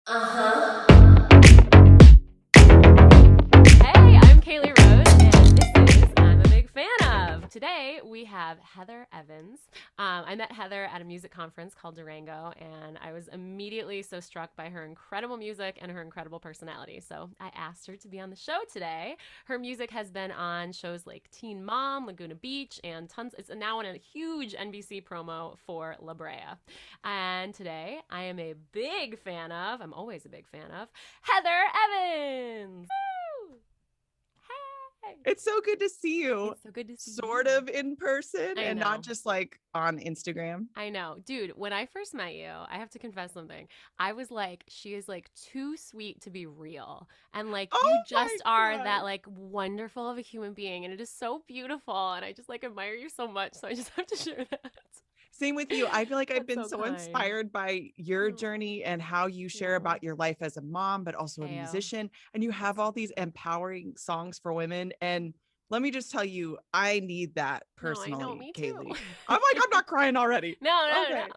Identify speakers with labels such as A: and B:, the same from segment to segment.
A: Uh-huh.
B: Hey, I'm Caley Rose, and this is I'm a Big Fan of. Today we have Heather Evans. I met Heather at a music conference called Durango, and I was immediately so struck by her incredible music and her incredible personality. So I asked her to be on the show today. Her music has been on shows like Teen Mom, Laguna Beach, and tons. It's now in a huge NBC promo for La Brea. And today I am a big fan of. I'm always a big fan of Heather Evans. Woo! Hey.
C: It's so good to see you,
B: It's so good to see
C: sort
B: you.
C: of in person
B: I
C: and not
B: know.
C: just like on Instagram.
B: I know. Dude, when I first met you, I have to confess something. I was like, she is like too sweet to be real. And like, you
C: Oh my
B: just are
C: God.
B: that like wonderful of a human being. And it is so beautiful. And I just like admire you so much. So I just have to share that.
C: Same with you. I feel like I've
B: That's
C: been
B: so
C: so
B: kind.
C: inspired by your
B: Oh,
C: journey and how you share
B: you.
C: about your life as a mom, but also a
B: Heyo.
C: musician. And you
B: That's
C: have
B: so
C: all these
B: sweet.
C: empowering songs for women. And let me just tell you, I need that
B: No, I know.
C: personally,
B: Me too.
C: Kaylee. I'm like, I'm not crying already.
B: No, no, no.
C: Okay.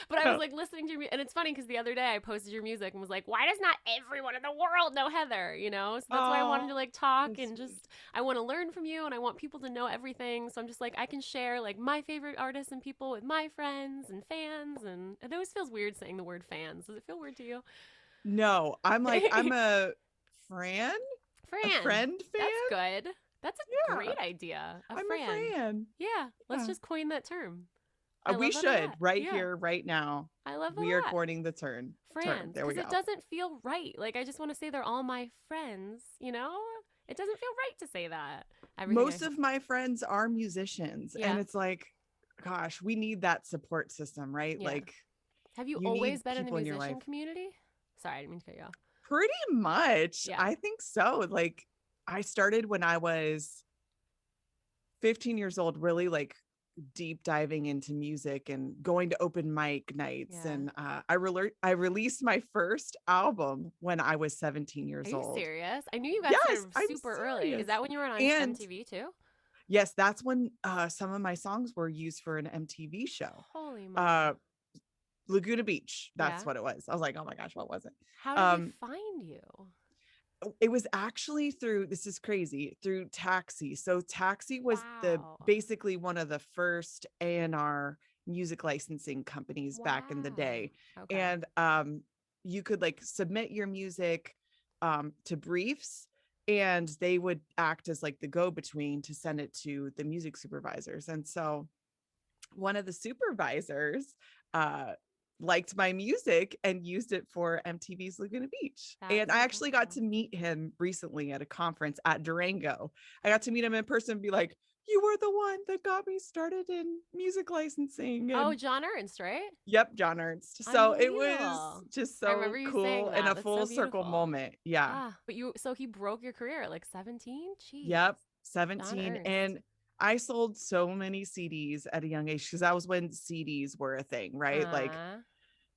B: But I was
C: No.
B: like listening to your and it's funny because the other day I posted your music and was like, why does not everyone in the world know Heather? You know, so that's why I wanted to
C: Oh,
B: like talk
C: that's
B: and
C: sweet.
B: just I want to learn from you and I want people to know everything. So I'm just like I can share like my favorite artists and people with my friends and fans and it always feels weird saying the word fans. Does it feel weird to you?
C: No, I'm like, I'm Fran, a
B: Fran,
C: friend
B: that's
C: fan.
B: good. That's a
C: Yeah,
B: great idea. A
C: I'm a
B: Fran.
C: Fran.
B: Yeah, let's
C: Yeah.
B: just coin that term. I
C: We
B: love that a
C: should
B: lot.
C: right
B: Yeah,
C: here, right now.
B: I love that
C: We
B: a
C: are
B: lot.
C: courting the term.
B: Friends
C: There we
B: because it
C: go.
B: doesn't feel right. Like I just want to say they're all my friends, you know? It doesn't feel right to say that. Everything I
C: Most of my friends are musicians, and
B: Yeah.
C: it's like, gosh, we need that support system, right?
B: Yeah.
C: Like,
B: Have you
C: you
B: always
C: need
B: been in the
C: people in your life.
B: musician community? Sorry, I didn't mean to cut you off.
C: Pretty much.
B: Yeah.
C: I think so. Like, I started when I was 15 years old, really like deep diving into music and going to open mic nights.
B: Yeah.
C: And I released my first album when I was 17
B: Are
C: years
B: you
C: old.
B: serious? I knew you got
C: Yes,
B: started
C: I'm
B: super early. Is
C: serious.
B: that when you were on
C: And
B: MTV too?
C: yes, that's when some of my songs were used for an MTV show.
B: Holy
C: Uh,
B: moly.
C: Laguna Beach. That's
B: Yeah.
C: what it was. I was like, oh my gosh, what was it?
B: How did they
C: Um,
B: find you?
C: it was actually through, this is crazy, through Taxi. So Taxi was the
B: Wow.
C: basically one of the first A&R music licensing companies back in the
B: Wow.
C: day.
B: Okay.
C: And you could like submit your music to briefs, and they would act as like the go-between to send it to the music supervisors. And so one of the supervisors uh liked my music and used it for MTV's Laguna Beach. And
B: That's
C: I actually got
B: incredible.
C: to meet him recently at a conference at Durango. I got to meet him in person and be like, you were the one that got me started in music licensing.
B: Oh,
C: And
B: John Ernst, right?
C: yep, John Ernst. So it was
B: Unbelievable.
C: just
B: I remember
C: so
B: you
C: cool
B: saying
C: and
B: that.
C: a
B: That's so
C: full circle
B: beautiful.
C: moment. Yeah.
B: But so he broke your career at like 17? Jeez.
C: Yep,
B: John
C: 17.
B: Ernst.
C: And I sold so many CDs at a young age because that was when CDs were a thing, right? Like
B: Uh,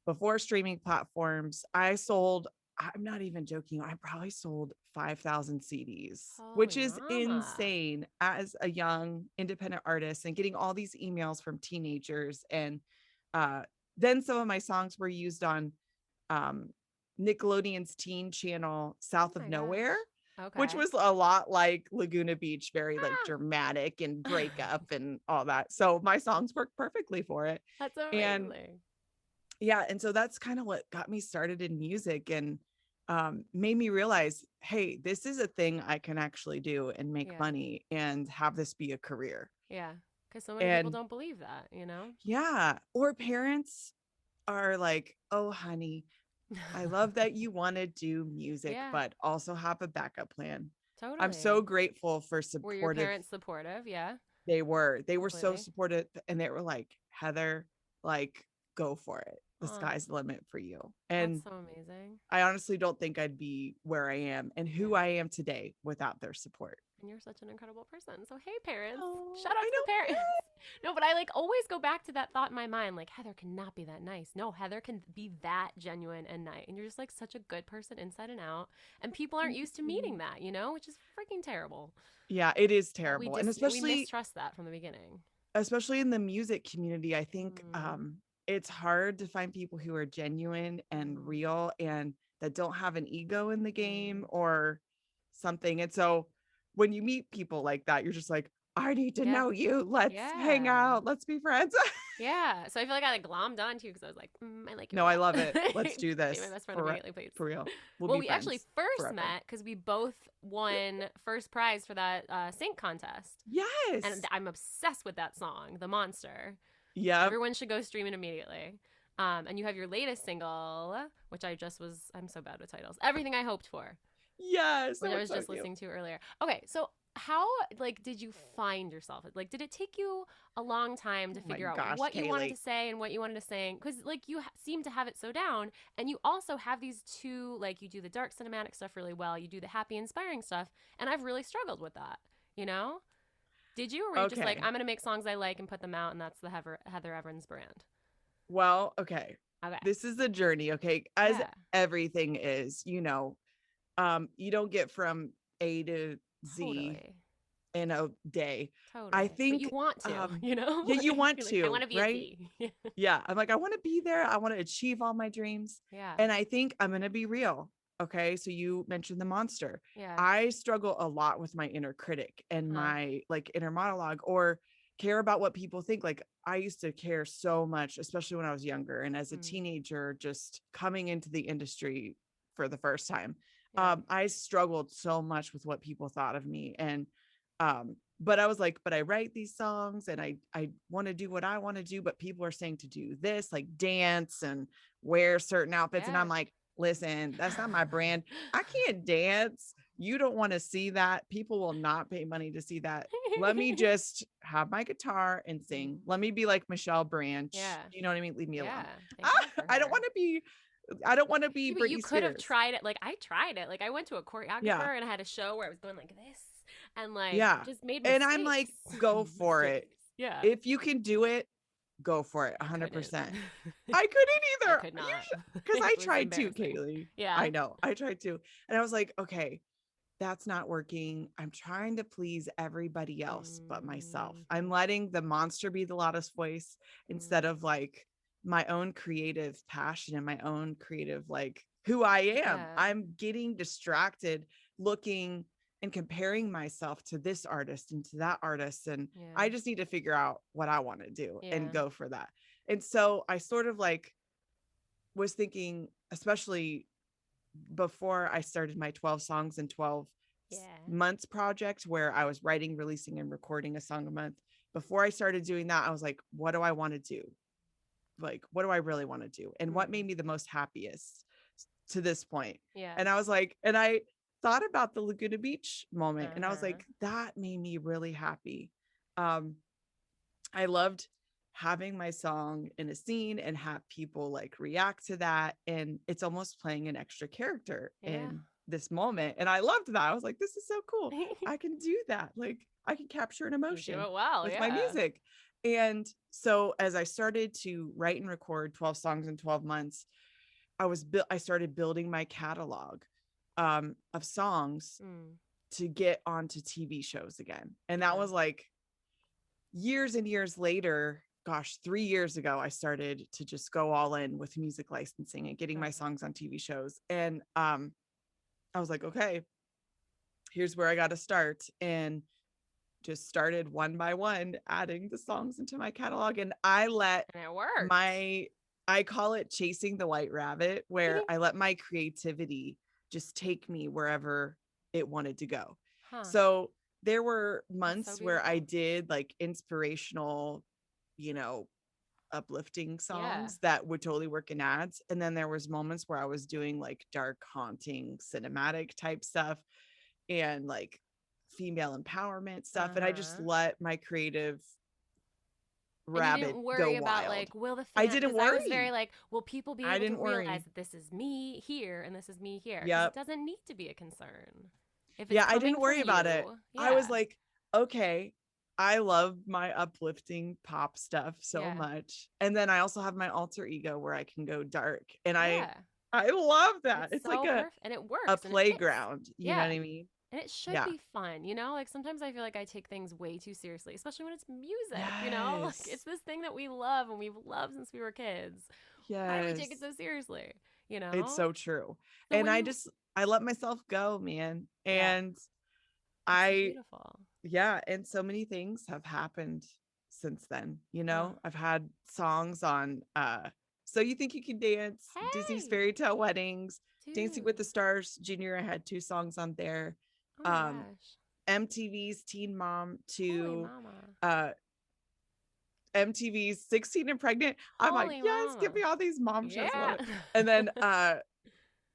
C: before streaming platforms, I sold, I'm not even joking, I probably sold 5,000 CDs, which
B: holy
C: is
B: mama.
C: insane as a young independent artist and getting all these emails from teenagers. And uh, then some of my songs were used on um, Nickelodeon's teen channel,
B: Oh
C: South of
B: my
C: Nowhere,
B: gosh.
C: which
B: Okay.
C: was a lot like Laguna Beach, very like
B: Ah.
C: dramatic and breakup and all that. So my songs work perfectly for it.
B: That's
C: And
B: amazing.
C: yeah, and so that's kind of what got me started in music and made me realize, hey, this is a thing I can actually do and make
B: Yeah.
C: money and have this be a career.
B: Yeah. Because so many people
C: And
B: don't believe that, you know?
C: yeah, or parents are like, oh, honey, I love that you want to do music,
B: Yeah,
C: but also have a backup plan. I'm so
B: totally.
C: grateful for
B: Were your
C: supportive.
B: parents supportive? Yeah,
C: They were so
B: completely.
C: supportive, and they were like, Heather, like, go for it. The
B: Oh,
C: sky's the limit for you.
B: that's
C: And
B: so amazing.
C: I honestly don't think I'd be where I am and who
B: Yeah.
C: I am today without their support.
B: And you're such an incredible person. So, hey, parents. Shout
C: Oh,
B: out
C: I
B: to the
C: know.
B: parents. No, but I like always go back to that thought in my mind like, Heather cannot be that nice. No, Heather can be that genuine and nice. And you're just like such a good person inside and out. And people aren't
C: Thank
B: used to
C: you.
B: meeting that, you know, which is freaking terrible.
C: Yeah, it is
B: But we
C: terrible. And
B: just, we mistrust that from the beginning.
C: especially in the music community, I think
B: Mm,
C: it's hard to find people who are genuine and
B: mm,
C: real, and that don't have an ego in the game
B: Mm.
C: or something. And so when you meet people like that, you're just like, I need to
B: Yeah.
C: know you. Let's hang
B: Yeah.
C: out. Let's be friends.
B: Yeah. So I feel like I like glommed onto you because I was like, I like you
C: No,
B: a
C: I
B: lot.
C: love it. Let's do
B: Be my
C: this
B: best friend
C: for
B: immediately, please.
C: for real. We'll
B: Well,
C: be
B: we actually
C: friends
B: first
C: forever.
B: met because we both won first prize for that sync contest. And
C: Yes.
B: I'm obsessed with that song, The Monster.
C: Yep.
B: Everyone should go stream it immediately. And you have your latest single, which I'm so bad with titles. Everything I Hoped For,
C: Yes.
B: which
C: That
B: I
C: was
B: was
C: so
B: just
C: cute.
B: listening to earlier. Okay, so how like did you find yourself? Like, did it take you a long time to
C: Oh my
B: figure out
C: gosh,
B: what you wanted to
C: Caley.
B: say and what you wanted to sing? Because like seem to have it so down, and you also have these two, like you do the dark cinematic stuff really well, you do the happy inspiring stuff, and I've really struggled with that. You know? Did you, or were you just like,
C: Okay.
B: I'm gonna make songs I like and put them out, and that's the Heather Evans brand?
C: Well, okay.
B: Okay.
C: This is a journey, okay? As
B: Yeah.
C: everything is, you don't get from A to Z
B: Totally.
C: in a day. I
B: Totally. But you
C: think
B: want to, you know?
C: yeah, you
B: Like,
C: want
B: you're like, I want
C: to,
B: to be a
C: right?
B: Z.
C: Yeah. I'm like, I want to be there. I want to achieve all my dreams.
B: Yeah.
C: And I think I'm gonna be real. Okay. So you mentioned the monster.
B: Yeah.
C: I struggle a lot with my inner critic and
B: Huh.
C: my like inner monologue or care about what people think. Like I used to care so much, especially when I was younger and as a
B: Mm.
C: teenager, just coming into the industry for the first time.
B: Yeah.
C: I struggled so much with what people thought of me. And but I was like, but I write these songs and I want to do what I want to do, but people are saying to do this, like dance and wear certain outfits. And
B: Yeah.
C: I'm like, listen, that's not my brand. I can't dance. You don't want to see that. People will not pay money to see that. Let me just have my guitar and sing. Let me be like Michelle Branch.
B: Yeah.
C: You know what I mean? Leave me
B: Yeah.
C: alone.
B: Thank God for
C: I don't
B: her.
C: want to be I don't want to be
B: Yeah, but you
C: Britney
B: could have
C: Spears.
B: tried it. Like I tried it. Like I went to a
C: Yeah.
B: choreographer and I had a show where I was going like this and like
C: Yeah.
B: just made
C: And
B: mistakes.
C: I'm like, go for it.
B: Mistakes. Yeah.
C: If you can do it, go for it.
B: I couldn't.
C: 100%. I couldn't
B: I
C: either.
B: could not.
C: Because I
B: It was
C: tried to,
B: embarrassing.
C: Kaylee.
B: Yeah.
C: I know. I tried to. And I was like, okay, that's not working. I'm trying to please everybody else but myself. I'm
B: Mhm.
C: letting the monster be the loudest voice instead of
B: Mm.
C: like my own creative passion and my own creative, like who I am.
B: Yeah.
C: I'm getting distracted looking and comparing myself to this artist and to that artist. And
B: Yeah.
C: I just need to figure out what I want to do and
B: Yeah.
C: go for that. And so I sort of like was thinking, especially before I started my 12 songs in 12
B: Yeah.
C: months project where I was writing, releasing, and recording a song a month. Before I started doing that, I was like, what do I want to do? Like, what do I really want to do? And what made me the most happiest to this point?
B: Yeah.
C: And I was like, and I thought about the Laguna Beach moment and I was
B: Uh-huh.
C: like, that made me really happy. I loved having my song in a scene and have people like react to that. And it's almost playing an extra character
B: Yeah.
C: in this moment. And I loved that. I was like, this is so cool. I can do that. Like I can capture an
B: You do
C: emotion
B: it well.
C: with
B: Yeah.
C: my music. And so as I started to write and record 12 songs in 12 months, I started building my catalog of songs
B: Mm.
C: to get onto TV shows again. And that
B: Yeah.
C: was like years and years later. Gosh, 3 years ago, I started to just go all in with music licensing and getting my
B: Okay.
C: songs on TV shows. And I was like, okay, here's where I got to start. And just started one by one adding the songs into my catalog. And I let
B: And it worked.
C: I call it chasing the white rabbit, where I let my creativity just take me wherever it wanted to go.
B: Huh.
C: So there were
B: That's
C: months
B: so
C: where I
B: beautiful.
C: did like inspirational, you know, uplifting
B: Yeah.
C: songs that would totally work in ads. And then there was moments where I was doing like dark, haunting, cinematic type stuff and like female empowerment stuff. And I just
B: Uh-huh.
C: let my creative
B: And you
C: rabbit
B: didn't
C: go
B: worry about
C: wild.
B: like, will the
C: I
B: fan?
C: didn't
B: Because I was very
C: worry.
B: like, will people be
C: I
B: able to
C: didn't worry.
B: realize that this is me here and this is me here? Because
C: Yep.
B: it doesn't need to be a concern. If it's
C: Yeah, I
B: coming
C: didn't worry
B: from
C: about it.
B: you,
C: I was
B: yeah.
C: like, okay, I love my uplifting pop stuff so
B: Yeah.
C: much. And then I also have my alter ego where I can go dark. And
B: Yeah.
C: I love that.
B: It's
C: It's like
B: so perfect. And it works.
C: a
B: And it fits.
C: playground. You know
B: Yeah.
C: what I mean?
B: And it should
C: Yeah.
B: be fun, you know? Like sometimes I feel like I take things way too seriously, especially when it's music, you know? Like
C: Yes.
B: it's this thing that we love and we've loved since we were kids. Why do we take it
C: Yes.
B: so seriously? you
C: It's
B: know?
C: so true.
B: So
C: And
B: when you
C: I let myself go, man.
B: yeah,
C: And
B: it's so
C: I,
B: beautiful.
C: yeah. And so many things have happened since then.
B: Huh.
C: I've had songs on, So You Think You Can Dance, Disney's
B: Hey,
C: Fairytale Weddings, Dancing with
B: dude.
C: the Stars Junior. I had 2 songs on there.
B: Oh my
C: Um,
B: gosh.
C: MTV's Teen Mom
B: Holy
C: 2,
B: mama.
C: uh, MTV's 16 and Pregnant. I'm like,
B: Holy
C: yes, give
B: mama.
C: me all these mom
B: Yeah.
C: shows. Love it. And then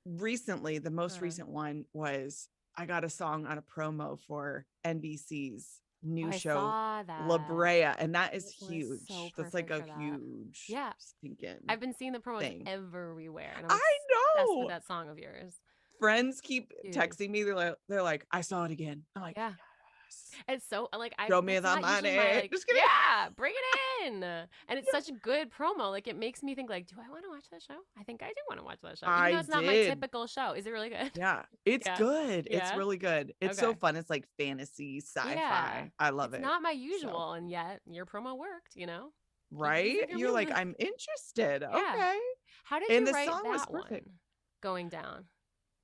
C: recently, the most
B: Uh,
C: recent one was I got a song on a promo for NBC's
B: oh,
C: new
B: I
C: show,
B: saw
C: La
B: that.
C: Brea, and that is
B: It was so
C: huge. That's like
B: perfect
C: a
B: for that.
C: huge
B: Yeah.
C: stinking
B: I've been seeing the promos
C: thing.
B: everywhere and I'm
C: I
B: obsessed with
C: know.
B: that song of yours.
C: Friends keep
B: Dude.
C: texting me. They're like, I saw it again. I'm like,
B: Yeah.
C: yes.
B: It's so like I
C: Show me
B: that's
C: the
B: not usually my
C: money.
B: like
C: Just kidding.
B: yeah, bring it in. And it's such a good promo. Like it makes me think like, do I want to watch that show? I think I do want to watch that show. Even though
C: I
B: it's not my
C: did.
B: typical show. Is it really good?
C: Yeah, it's
B: Yeah.
C: good. It's
B: Yeah.
C: really good. It's so
B: Okay.
C: fun. It's like fantasy,
B: Yeah.
C: sci-fi. I love
B: It's
C: it.
B: not my
C: So,
B: usual and yet your promo worked, you know? Keep
C: right?
B: using your
C: You're like,
B: music.
C: I'm interested.
B: Yeah.
C: Okay.
B: How did
C: And
B: you
C: the
B: write
C: song was
B: that
C: perfect.
B: one going down?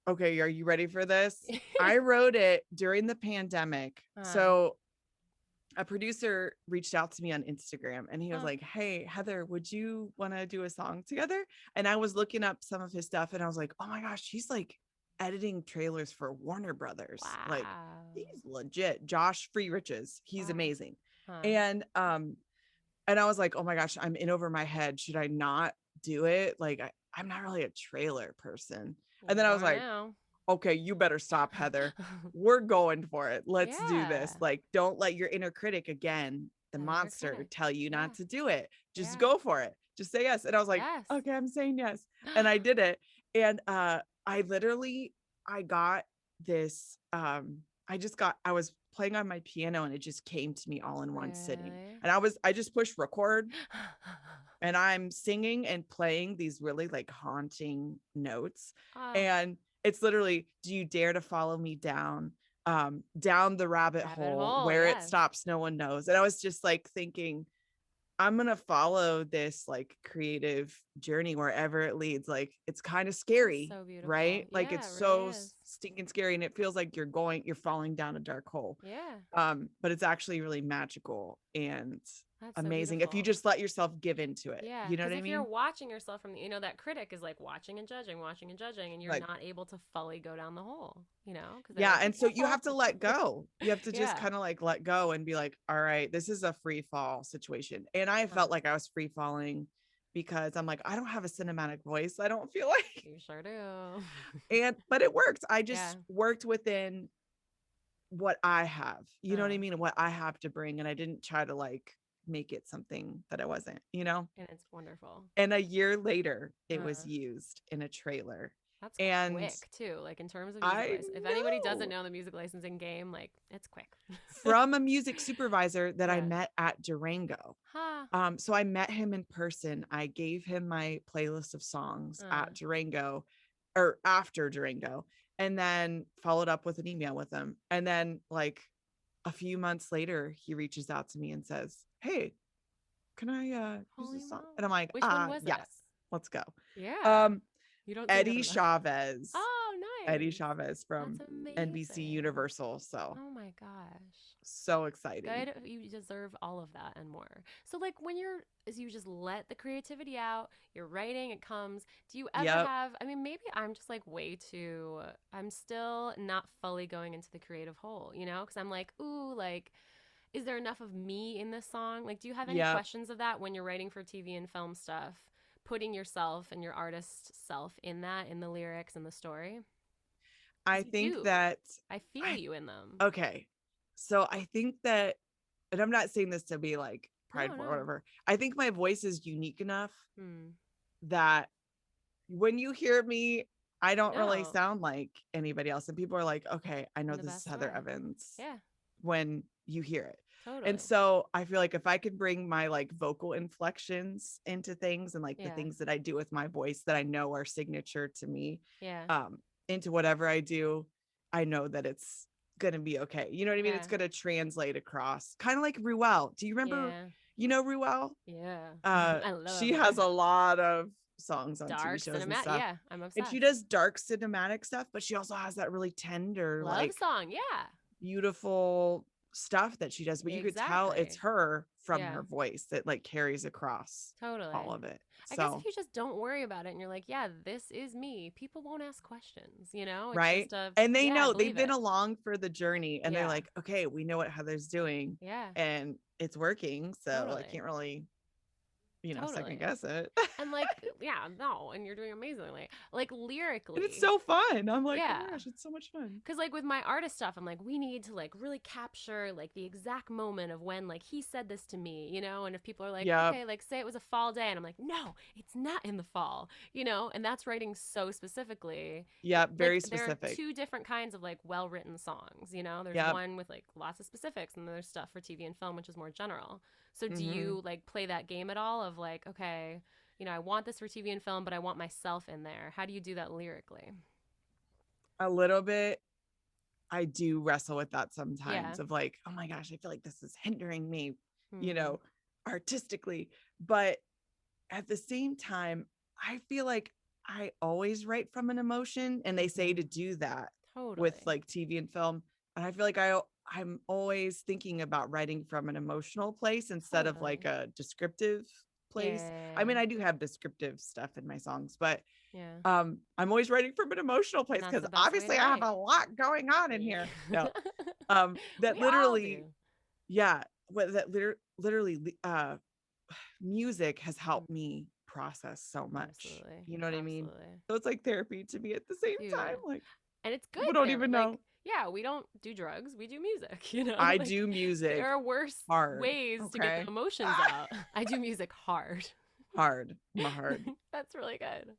C: Okay, are you ready for this? I wrote it during the pandemic.
B: uh,
C: So a producer reached out to me on Instagram and he was
B: uh,
C: like, hey, Heather, would you want to do a song together? And I was looking up some of his stuff and I was like, oh my gosh, he's like editing trailers for Warner Brothers. Like
B: wow.
C: he's legit. Josh Free Riches. He's
B: Wow.
C: amazing.
B: Huh.
C: And I was like, oh my gosh, I'm in over my head. Should I not do it? Like I'm not really a trailer person. And then
B: You
C: I was
B: are
C: like,
B: now.
C: okay, you better stop, Heather. We're going for it. Let's do this.
B: Yeah.
C: Like, don't let your inner critic again, the
B: The inner
C: monster,
B: critic.
C: tell you
B: Yeah.
C: not to do it. Just
B: Yeah.
C: go for it. Just say yes. And I was like,
B: Yes.
C: okay, I'm saying yes. And I did it. And I got this I was playing on my piano and it just came to me all in one sitting.
B: Really?
C: And I just pushed record and I'm singing and playing these really like haunting notes.
B: Oh,
C: And it's literally, do you dare to follow me down the rabbit
B: rabbit
C: hole
B: hole.
C: where it
B: Yes.
C: stops, no one knows. And I was just like thinking, I'm gonna follow this like creative journey wherever it leads. Like it's kind of scary,
B: So beautiful.
C: right? Like
B: Yeah,
C: it's
B: it really
C: so
B: is.
C: stinking scary and it feels like you're falling down a dark hole.
B: Yeah.
C: But it's actually really magical and
B: That's so
C: amazing if you
B: beautiful.
C: just let yourself give into it.
B: Yeah,
C: You know
B: because
C: what I
B: if you're
C: mean?
B: watching yourself from the, that critic is like watching and judging, and you're
C: Like,
B: not able to fully go down the hole, because they're
C: yeah.
B: like, be
C: And so you have to
B: careful.
C: let go. You have to just
B: Yeah.
C: kind of like let go and be like, all right, this is a free fall situation. And I
B: Huh.
C: felt like I was free falling because I'm like, I don't have a cinematic voice. I don't feel like,
B: You sure do.
C: but it worked. I
B: Yeah.
C: just worked within what I have, you know what I
B: Uh,
C: mean? What I have to bring. And I didn't try to like make it something that I wasn't.
B: and it's wonderful.
C: And a year later, it was
B: Uh,
C: used in a trailer.
B: that's
C: And
B: quick too. Like in terms of music
C: I
B: license, if anybody doesn't
C: know
B: know the music licensing game, like it's quick.
C: from a music supervisor that I
B: Yeah.
C: met at Durango.
B: Ha.
C: So I met him in person. I gave him my playlist of songs at Durango or after Durango, and then followed up with an email with him. And then like a few months later, he reaches out to me and says, hey, can I use
B: Holy
C: this song?
B: moly.
C: And I'm like,
B: Which one was it?
C: yes, let's go.
B: Yeah.
C: Um,
B: You don't say that
C: Eddie
B: enough.
C: Chavez.
B: Oh,
C: Eddie
B: nice.
C: Chavez from
B: That's
C: NBC
B: amazing.
C: Universal. So
B: Oh my gosh.
C: so exciting.
B: Good. You deserve all of that and more. So like when as you just let the creativity out, you're writing, it comes. Do you ever
C: Yep.
B: have, I mean, maybe I'm just like I'm still not fully going into the creative hole, because I'm like, ooh, like, is there enough of me in this song? Like, do you have any
C: Yep.
B: questions of that when you're writing for TV and film stuff? Putting yourself and your artist self in the lyrics and the story?
C: I
B: You
C: think
B: do.
C: that
B: I feel you in them.
C: okay. So I think that, and I'm not saying this to be like
B: No,
C: prideful or
B: no.
C: whatever. I think my voice is unique enough
B: Hmm.
C: that when you hear me, I don't really
B: No.
C: sound like anybody else. And people are like, okay, I know
B: In the
C: this is
B: best
C: Heather
B: way.
C: Evans
B: Yeah,
C: when you hear it.
B: totally.
C: And so I feel like if I could bring my like vocal inflections into things and like the
B: Yeah.
C: things that I do with my voice that I know are signature to me,
B: Yeah.
C: into whatever I do, I know that it's gonna be okay. You know what I mean?
B: Yeah.
C: It's gonna translate across. Kind of like Ruel. Do you remember,
B: Yeah.
C: Ruel?
B: Yeah. I love
C: She has
B: her.
C: a lot of songs on
B: Dark
C: TV shows and
B: cinematic.
C: stuff.
B: Yeah, I'm
C: And
B: obsessed.
C: she does dark cinematic stuff, but she also has that really tender,
B: Love
C: like
B: song. Yeah,
C: beautiful stuff that she does. But you could tell it's
B: exactly.
C: her from
B: Yeah,
C: her voice that like carries across
B: totally.
C: all of it.
B: I guess if
C: So,
B: you just don't worry about it and you're like, yeah, this is me, people won't ask questions, you know? It's
C: right.
B: just a,
C: And they
B: yeah, I
C: know they've
B: believe
C: been
B: it.
C: along for the journey and they're
B: Yeah,
C: like, okay, we know what Heather's doing
B: yeah,
C: and it's working. So I
B: totally.
C: can't really, second
B: Totally.
C: guess it.
B: And like, yeah, no, and you're doing amazingly. Like
C: And it's
B: lyrically,
C: so fun. I'm like, oh
B: yeah.
C: my gosh, it's so much fun.
B: Cause like with my artist stuff, I'm like, we need to like really capture like the exact moment of when like he said this to me, you know? And if people are like,
C: Yep.
B: okay, like say it was a fall day, and I'm like, no, it's not in the fall, you know? And that's writing so specifically.
C: Yep.
B: Like
C: Very
B: there are
C: specific.
B: two different kinds of like well written songs, you know? There's
C: Yep.
B: one with like lots of specifics, and then there's stuff for TV and film, which is more general. So do
C: Hmm.
B: you like play that game at all of like, okay, you know, I want this for TV and film, but I want myself in there. How do you do that lyrically?
C: A little bit. I do wrestle with that
B: Yeah.
C: sometimes of like, oh my gosh, I feel like this is hindering me, you
B: Hmm.
C: know, artistically. But at the same time, I feel like I always write from an emotion. And they say
B: Mm-hmm.
C: to do that with
B: Totally.
C: like TV and film. And I feel like I'm always thinking about writing from an emotional place instead of like
B: Totally.
C: a descriptive place. I
B: Yeah.
C: mean, I do have descriptive stuff in my songs, but
B: Yeah.
C: I'm always writing from an emotional
B: And
C: place
B: that's
C: because
B: the best way to
C: obviously I have
B: write.
C: a lot going on in
B: Yeah.
C: here. No, that
B: We all
C: literally,
B: do.
C: yeah, what that literally music has
B: Mm,
C: helped me process so much.
B: absolutely.
C: You know what I mean?
B: Absolutely.
C: So it's like therapy to me at the same time.
B: Dude.
C: Like
B: And it's
C: people
B: good
C: don't
B: therapy.
C: even
B: Like,
C: know.
B: yeah, we don't do drugs. We do music, you know?
C: I
B: Like
C: do
B: there
C: music
B: are worse
C: hard.
B: ways to get the
C: Okay.
B: emotions out. I do music hard.
C: Hard. I'm a hard.
B: That's really good.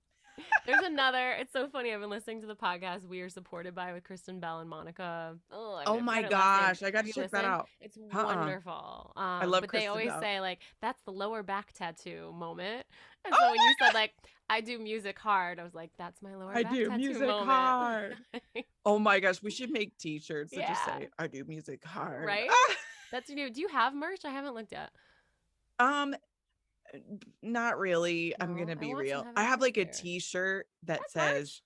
B: There's another. It's so funny. I've been listening to the podcast We Are Supported By with Kristen Bell and Monica. Oh,
C: Oh
B: I
C: my
B: forgot her last name.
C: gosh. I got
B: Have
C: to
B: you
C: check that
B: listened?
C: out.
B: It's
C: Uh-uh.
B: wonderful.
C: I love
B: But they
C: Kristen
B: always
C: Bell.
B: say like that's the lower back tattoo moment. And so
C: Oh
B: when you said like I do music hard, I was like that's my lower
C: I
B: back
C: do
B: tattoo
C: music
B: moment.
C: hard. Oh my gosh, we should make t-shirts that just
B: Yeah.
C: say I do music hard.
B: Right. That's new. Do you have merch? I haven't looked yet.
C: um Not really. I'm
B: No,
C: gonna
B: I
C: be
B: want some
C: real.
B: Heather
C: I have
B: merch
C: like a
B: gear.
C: t-shirt that
B: That's
C: says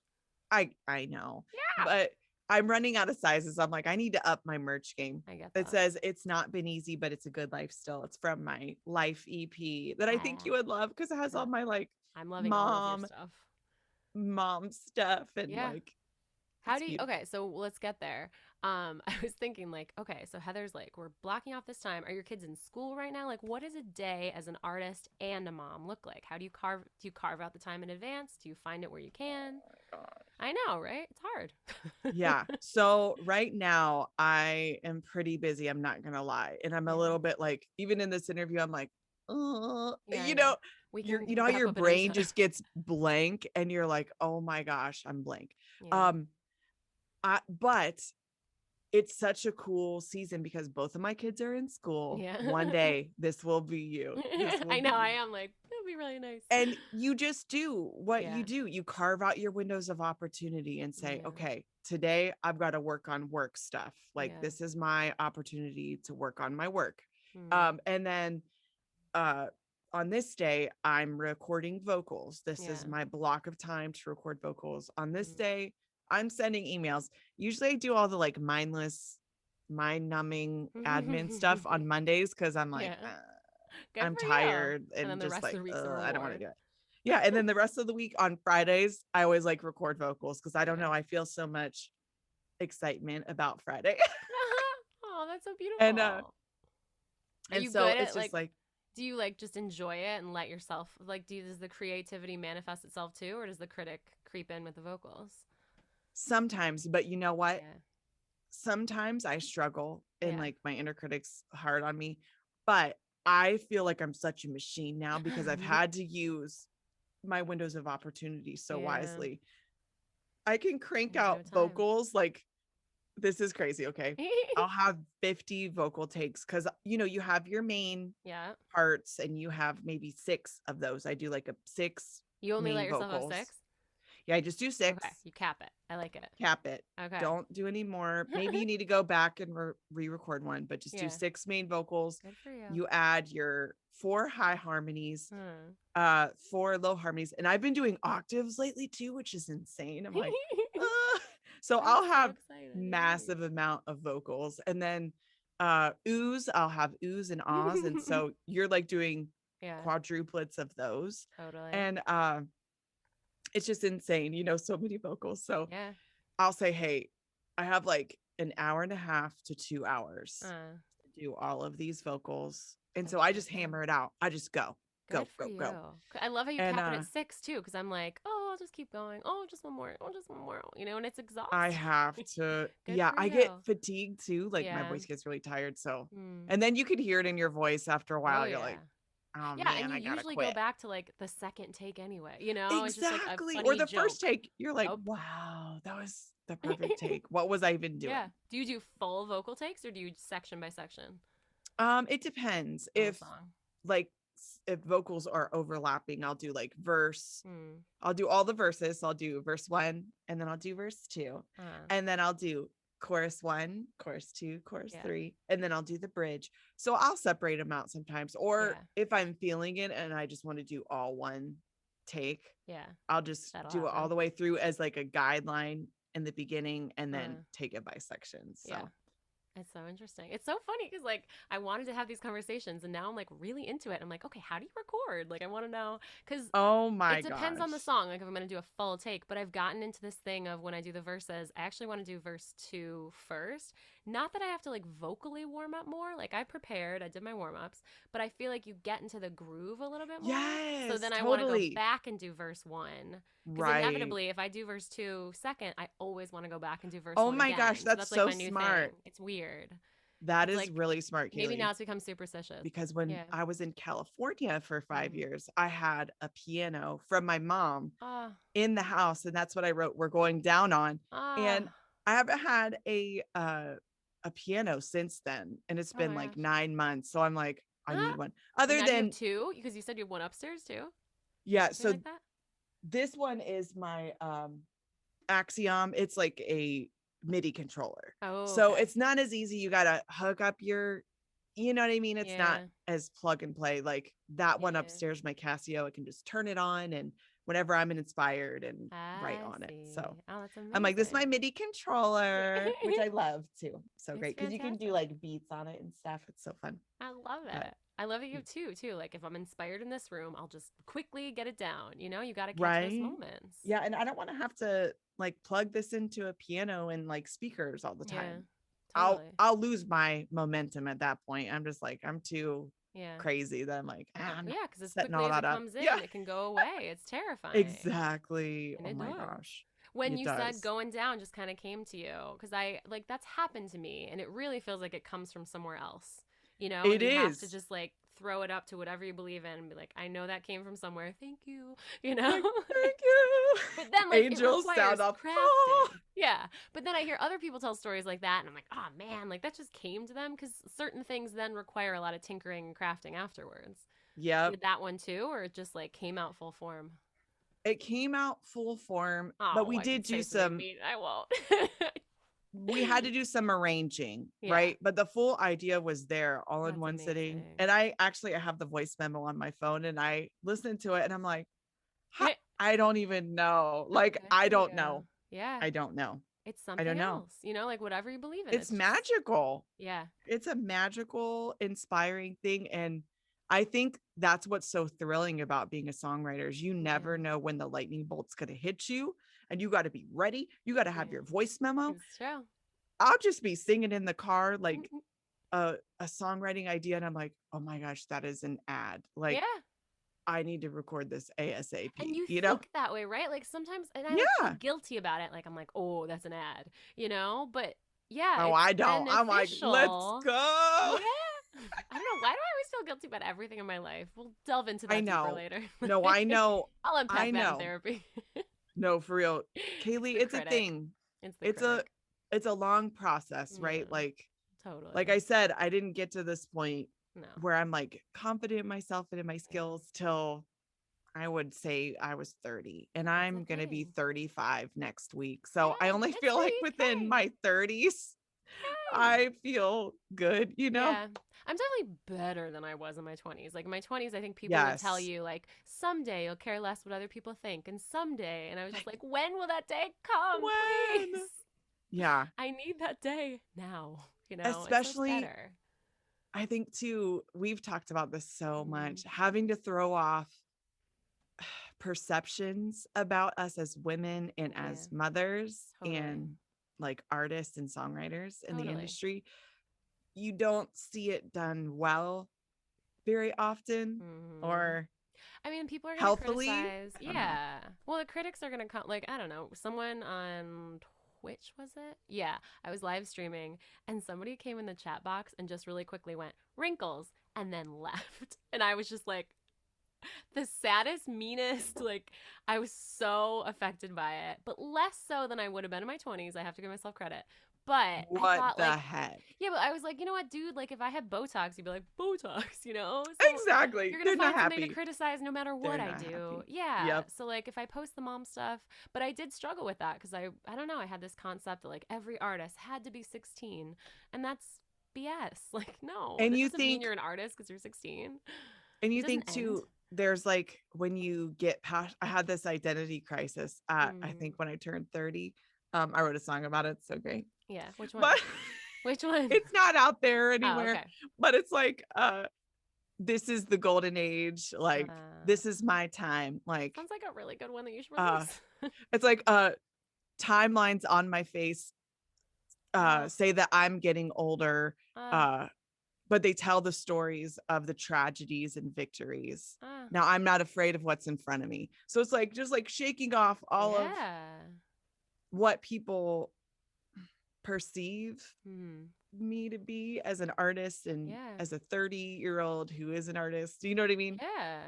B: merch.
C: I know,
B: Yeah.
C: but I'm running out of sizes. I'm like, I need to up my merch game.
B: I get
C: It
B: that.
C: says it's not been easy, but it's a good life still. It's from my life EP that I think
B: Ah,
C: you would love because it has all my like
B: I'm loving all of your
C: mom
B: stuff.
C: mom stuff and
B: Yeah.
C: like
B: How
C: it's
B: do you,
C: beautiful.
B: okay, so let's get there. I was thinking like, okay, so Heather's like, we're blocking off this time. Are your kids in school right now? Like, what does a day as an artist and a mom look like? How do you carve out the time in advance? Do you find it where you can? I know, right? It's hard.
C: Yeah. So right now I am pretty busy. I'm not gonna lie. And I'm a
B: Yeah.
C: little bit like, even in this interview, I'm like,
B: Yeah, I
C: you
B: know.
C: know,
B: We can
C: how
B: wrap
C: your
B: up at any
C: brain
B: time.
C: just gets blank and you're like, oh my gosh, I'm blank.
B: Yeah.
C: Um, but it's such a cool season because both of my kids are in school.
B: Yeah.
C: One day this will be you. This will
B: I
C: be
B: know. I
C: you.
B: am like, that'd be really nice.
C: And you just do what
B: Yeah.
C: you do. You carve out your windows of opportunity and say,
B: Yeah.
C: okay, today I've got to work on work stuff. Like
B: Yeah.
C: this is my opportunity to work on my work.
B: Hmm.
C: And then on this day, I'm recording vocals. This
B: Yeah.
C: is my block of time to record vocals. On this
B: Mm.
C: day, I'm sending emails. Usually I do all the like mindless, mind numbing admin stuff on Mondays because I'm like,
B: Yeah. Good
C: I'm
B: for you.
C: tired
B: And then
C: and
B: the
C: just
B: rest of
C: like,
B: the week's a
C: I don't want to
B: reward.
C: do it. Yeah. And then the rest of the week on Fridays, I always like record vocals because I don't
B: Yeah.
C: know. I feel so much excitement about Friday.
B: Oh, that's so
C: and
B: beautiful. Are
C: and
B: you
C: so
B: good
C: it's
B: at
C: just
B: like,
C: like
B: do you like just enjoy it and let yourself like does the creativity manifest itself too, or does the critic creep in with the vocals?
C: sometimes, but you know what?
B: Yeah.
C: Sometimes I struggle and
B: Yeah.
C: like my inner critic's hard on me, but I feel like I'm such a machine now because I've had to use my windows of opportunity so
B: Yeah.
C: wisely. I can crank
B: Because you
C: out
B: have time.
C: vocals like this is crazy. Okay. I'll have 50 vocal takes because you have your main
B: Yeah.
C: parts and you have maybe 6 of those. I do like a 6
B: You only let
C: main
B: yourself have
C: vocals.
B: six?
C: Yeah, just do 6.
B: Okay, you cap it. I like it.
C: Cap it.
B: Okay.
C: Don't do any more. Maybe you need to go back and re-record one, but just do
B: Yeah.
C: 6 main vocals.
B: Good for you.
C: You add your 4 high harmonies,
B: Hmm.
C: 4 low harmonies, and I've been doing octaves lately too, which is insane. I'm like, "Ugh." So I'll
B: so
C: have
B: excited.
C: massive amount of vocals, and then oohs, I'll have oohs and ahs, and so you're like doing
B: Yeah,
C: quadruplets of those,
B: totally.
C: and it's just insane, so many vocals. So
B: Yeah.
C: I'll say, hey, I have like an hour and a half to 2 hours to do all of these vocals. And so I just
B: exciting.
C: hammer it out. I just go,
B: Good for
C: go,
B: you.
C: go.
B: I love how you
C: And
B: cap it at 6 too, because I'm like, oh, I'll just keep going. Oh, just one more. Oh, just one more. And it's exhausting.
C: I have to,
B: Good
C: yeah,
B: for
C: I
B: you.
C: get fatigued too. Like my
B: Yeah.
C: voice gets really tired. So,
B: Mm.
C: and then you could hear it in your voice after a while.
B: Oh,
C: You're
B: yeah.
C: like, oh
B: Yeah,
C: man,
B: and you
C: I gotta
B: usually go
C: quit.
B: back to like the second take anyway. It's just like a
C: Exactly.
B: funny
C: Or the
B: joke.
C: first take, you're like,
B: Oh.
C: wow, that was the perfect take. What was I even doing?
B: Yeah. Do you do full vocal takes or do you section by section?
C: It depends.
B: On the
C: If
B: song?
C: like if vocals are overlapping, I'll do like verse.
B: Hmm.
C: I'll do all the verses. So I'll do verse 1 and then I'll do verse 2. And then I'll do chorus 1, chorus 2, chorus 3, and then I'll do the bridge. So I'll separate them out sometimes. Or if I'm feeling it and I just want to do all one take, I'll just do it all the way through as like a guideline in the beginning and then take it by sections. So
B: it's so interesting. It's so funny because like I wanted to have these conversations and now I'm like really into it. I'm like, okay, how do you record? Like I want to know because it depends on the song. Like if I'm going to do a full take, but I've gotten into this thing of when I do the verses, I actually want to do verse 2 first. Not that I have to like vocally warm up more. Like I prepared, I did my warm ups, but I feel like you get into the groove a little bit more.
C: Yes,
B: so then I want to go back and do verse 1. Because inevitably, if I do verse 2 second, I always want to go back and do verse 1
C: Oh my
B: again.
C: gosh, that's
B: like
C: so
B: my new
C: smart.
B: thing. It's weird.
C: That is like, really smart, Caley.
B: Maybe now it's become superstitious.
C: Because when I was in California for 5 years, I had a piano from my mom in the house, and that's what I wrote "We're Going Down" on. And I haven't had a piano since then, and it's been like 9 months. So I'm like, I need one. Other than
B: you have 2, because you said you have one upstairs too.
C: Yeah. So like this one is my Axiom. It's like a MIDI controller. So it's not as easy. You got to hook up your, you know what I mean? It's not as plug and play. Like that one upstairs, my Casio, I can just turn it on and whenever I'm inspired and write on it. So I'm like, this is my MIDI controller, which I love too. So great. Cause you can do like beats on it and stuff. It's so fun.
B: I love it. I love that you have 2 too. Like if I'm inspired in this room, I'll just quickly get it down. You got to catch those moments.
C: Yeah. And I don't want to have to like plug this into a piano and like speakers all the time. Totally. I'll lose my momentum at that point. I'm just like, I'm too crazy that I'm like,
B: because as quickly as it comes in, it can go away. It's terrifying.
C: Exactly.
B: And
C: oh my gosh.
B: When you said going down just kind of came to you, because I like that's happened to me and it really feels like it comes from somewhere else.
C: It is.
B: Have to just like throw it up to whatever you believe in and be like, I know that came from somewhere. Thank you.
C: Thank you.
B: But then like
C: angels sound off.
B: Yeah. But then I hear other people tell stories like that and I'm like, oh man, like that just came to them because certain things then require a lot of tinkering and crafting afterwards.
C: Yeah.
B: Did that one too, or it just like came out full form?
C: It came out full form, but we did do some.
B: I won't.
C: We had to do some arranging, right? But the full idea was there all in one sitting. And I have the voice memo on my phone and I listened to it and I'm like, I don't even know. Like, I don't know.
B: Yeah.
C: I don't know.
B: It's something else, like whatever you believe in.
C: It's magical.
B: Yeah.
C: It's a magical, inspiring thing. And I think that's what's so thrilling about being a songwriter is you never know when the lightning bolt's going to hit you and you got to be ready. You got to have your voice memo.
B: It's true.
C: I'll just be singing in the car, like a songwriting idea. And I'm like, oh my gosh, that is an ad. Like, I need to record this ASAP.
B: And you think that way, right? Like sometimes, and I feel guilty about it. Like, I'm like, oh, that's an ad, but yeah.
C: Oh, I don't.
B: Beneficial.
C: I'm like, let's go.
B: Yeah. I don't know. Why do I always feel guilty about everything in my life? We'll delve into that deeper later.
C: No, I know.
B: I'll unpack that in therapy.
C: No, for real. Caley, it's a thing. It's a long process, right? Like, totally. Like I said, I didn't get to this point where I'm like confident in myself and in my skills till I would say I was 30, and
B: That's
C: I'm going to be
B: okay.
C: 35 next week. So I
B: Hey,
C: only
B: next
C: feel like
B: week.
C: within
B: Hey.
C: my 30s,
B: Hey.
C: I feel good, you know?
B: Yeah. I'm definitely better than I was in my 20s. Like in my 20s, I think people would tell
C: Yes.
B: you like someday you'll care less what other people think and someday and I was just
C: Like,
B: like, when will that day come, please?
C: when? Yeah.
B: I need that day now, and so it's
C: Especially,
B: better.
C: I think too, we've talked about this so
B: Mm,
C: much, having to throw off perceptions about us as women and
B: yeah,
C: as mothers
B: totally.
C: and like artists and songwriters in the
B: Totally.
C: industry. You don't see it done well very often
B: Hmm.
C: or
B: I mean, people are going to
C: healthily.
B: criticize.
C: I don't know.
B: Yeah. Well, the critics are going to come, like, I don't know, someone on Twitch, was it? Yeah. I was live streaming and somebody came in the chat box and just really quickly went, wrinkles, and then left. And I was just like, the saddest, meanest, like, I was so affected by it, but less so than I would have been in my 20s. I have to give myself credit. But I
C: What
B: thought,
C: the
B: like,
C: heck?
B: yeah, but I was like, you know what, dude? Like, if I had Botox, you'd be like, Botox, you know? So
C: Exactly.
B: you're gonna
C: They're not
B: find something to
C: happy.
B: criticize no matter what
C: They're
B: I
C: not
B: do.
C: happy.
B: Yeah.
C: Yep.
B: So like if I post the mom stuff, but I did struggle with that because I don't know, I had this concept that like every artist had to be 16, and that's BS. Like no,
C: And
B: that
C: you
B: doesn't mean
C: think
B: you're an artist because you're 16.
C: and
B: It
C: you
B: doesn't
C: think
B: end.
C: too, there's like when you get past, I had this identity crisis at, I
B: Mm.
C: think when I turned 30. I wrote a song about it. It's so great.
B: Yeah. Which one?
C: But
B: Which one?
C: it's not out there
B: Oh,
C: anywhere.
B: okay.
C: But it's like, this is the golden age. Like, this is my time. Like,
B: Sounds like a really good one that you should
C: uh,
B: release.
C: it's like timelines on my face
B: Oh.
C: say that I'm getting older.
B: Uh.
C: Uh but they tell the stories of the tragedies and victories.
B: Uh.
C: Now I'm not afraid of what's in front of me. So it's like just like shaking off all of
B: Yeah.
C: what people perceive
B: Hmm.
C: me to be as an artist and
B: Yeah.
C: as a 30-year-old who is an artist. Do you know what I mean?
B: Yeah.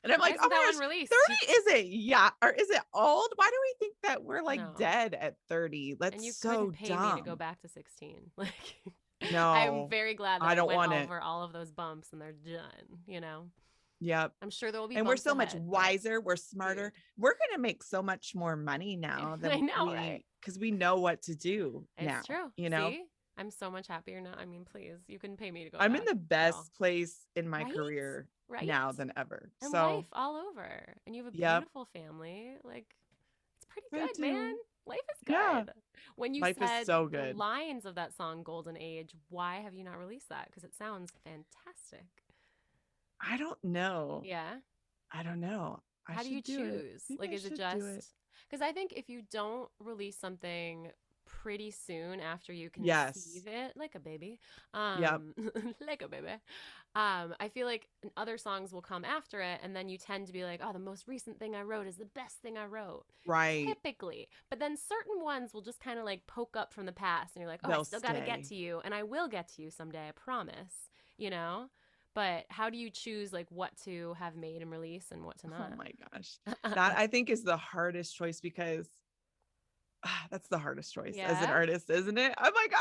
C: And I'm
B: Why
C: like, oh
B: isn't that
C: my
B: one
C: gosh,
B: released?
C: 30 is it? Yeah. Or is it old? Why do we think that we're like
B: No.
C: dead at 30?
B: And
C: That's
B: you couldn't
C: so
B: pay me to go
C: dumb.
B: back to 16. Like, I'm
C: No,
B: very glad that
C: I
B: I
C: don't
B: went
C: want it.
B: over all of those bumps and they're done.
C: Yep.
B: I'm sure there will be
C: And we're
B: bumps
C: so much
B: ahead, but
C: wiser, we're smarter.
B: dude,
C: We're going to make so much more money now
B: I
C: than
B: know, right?
C: because we know what to do
B: It's
C: now,
B: true.
C: you know?
B: See? I'm so much happier now. I mean, please, you couldn't pay me to go
C: I'm in
B: back
C: the
B: at all.
C: best place in my
B: Right?
C: career
B: Right?
C: now than ever.
B: And
C: So,
B: life all over. And you have a
C: yep,
B: beautiful family. Like, it's pretty
C: I
B: good, man.
C: do.
B: Life is
C: Yeah,
B: good. When you
C: life is
B: said
C: so
B: the
C: good.
B: lines of that song, Golden Age, why have you not released that? Because it sounds fantastic.
C: I don't know.
B: Yeah.
C: I don't know. I
B: How do you
C: should do it.
B: choose?
C: Maybe
B: Like,
C: I
B: is it
C: should do it.
B: just because I think if you don't release something pretty soon after you
C: Yes.
B: conceive it, like a baby,
C: Yep.
B: like a baby, I feel like other songs will come after it, and then you tend to be like, oh, the most recent thing I wrote is the best thing I wrote,
C: Right.
B: typically. But then certain ones will just kind of like poke up from the past, and you're like, oh, I
C: They'll
B: still got to get
C: stay.
B: to you, and I will get to you someday, I promise, you know? But how do you choose like what to have made and release and what to
C: Oh
B: not?
C: my gosh. That I think is the hardest choice because that's the hardest choice as an
B: Yeah.
C: artist, isn't it? I'm like,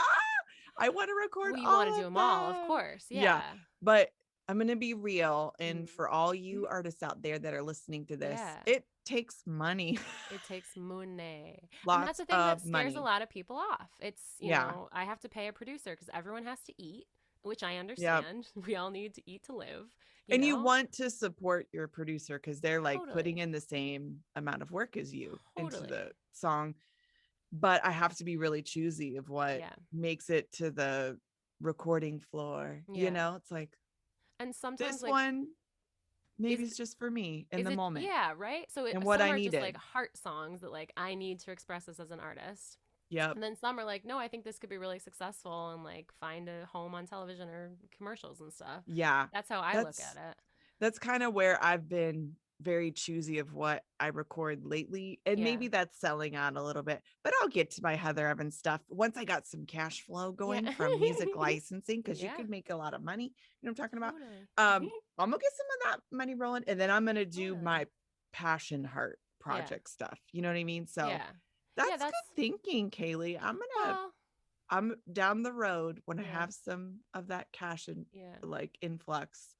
C: I want to record
B: Well, you want to
C: all
B: do
C: of
B: them all, of
C: them.
B: course.
C: Yeah.
B: Yeah.
C: But I'm going to be real. And
B: Mm.
C: for all you artists out there that are listening to this,
B: Yeah.
C: it takes money,
B: It takes money. And that's
C: lots
B: the thing that
C: of
B: scares a
C: money.
B: lot of people off. It's,
C: Yeah.
B: I have to pay a producer because everyone has to eat, which I
C: Yep.
B: understand. We all need to eat to live, you
C: And you
B: know?
C: want to support your producer because they're like
B: Totally.
C: putting in the same amount of work as you into the
B: Totally.
C: song. But I have to be really choosy of what
B: Yeah.
C: makes it to the recording floor. You
B: Yeah.
C: know, it's like
B: And sometimes
C: this
B: like
C: one maybe
B: is
C: it's just for me in
B: is
C: the
B: it
C: moment
B: yeah, right? So
C: and what
B: some
C: I
B: are just like
C: needed.
B: heart songs that like I need to express this as an artist.
C: Yep.
B: And then some are like, no, I think this could be really successful and like find a home on television or commercials and stuff.
C: Yeah.
B: That's how I look
C: That's
B: at it.
C: that's kind of where I've been very choosy of what I record lately. And
B: Yeah.
C: maybe that's selling out a little bit, but I'll get to my Heather Evans stuff once I got some cash flow
B: Yeah.
C: going from music licensing because you
B: Yeah.
C: could make a lot of money. You know what I'm talking about?
B: Totally.
C: I'm gonna get some of that money rolling and then I'm gonna do
B: Totally.
C: my passion heart
B: Yeah.
C: project stuff. You know what I mean? So
B: Yeah. Yeah,
C: that's
B: that's
C: good thinking, Caley.
B: well,
C: I'm down the road when I
B: yeah.
C: have some of that cash and
B: Yeah.
C: like influx.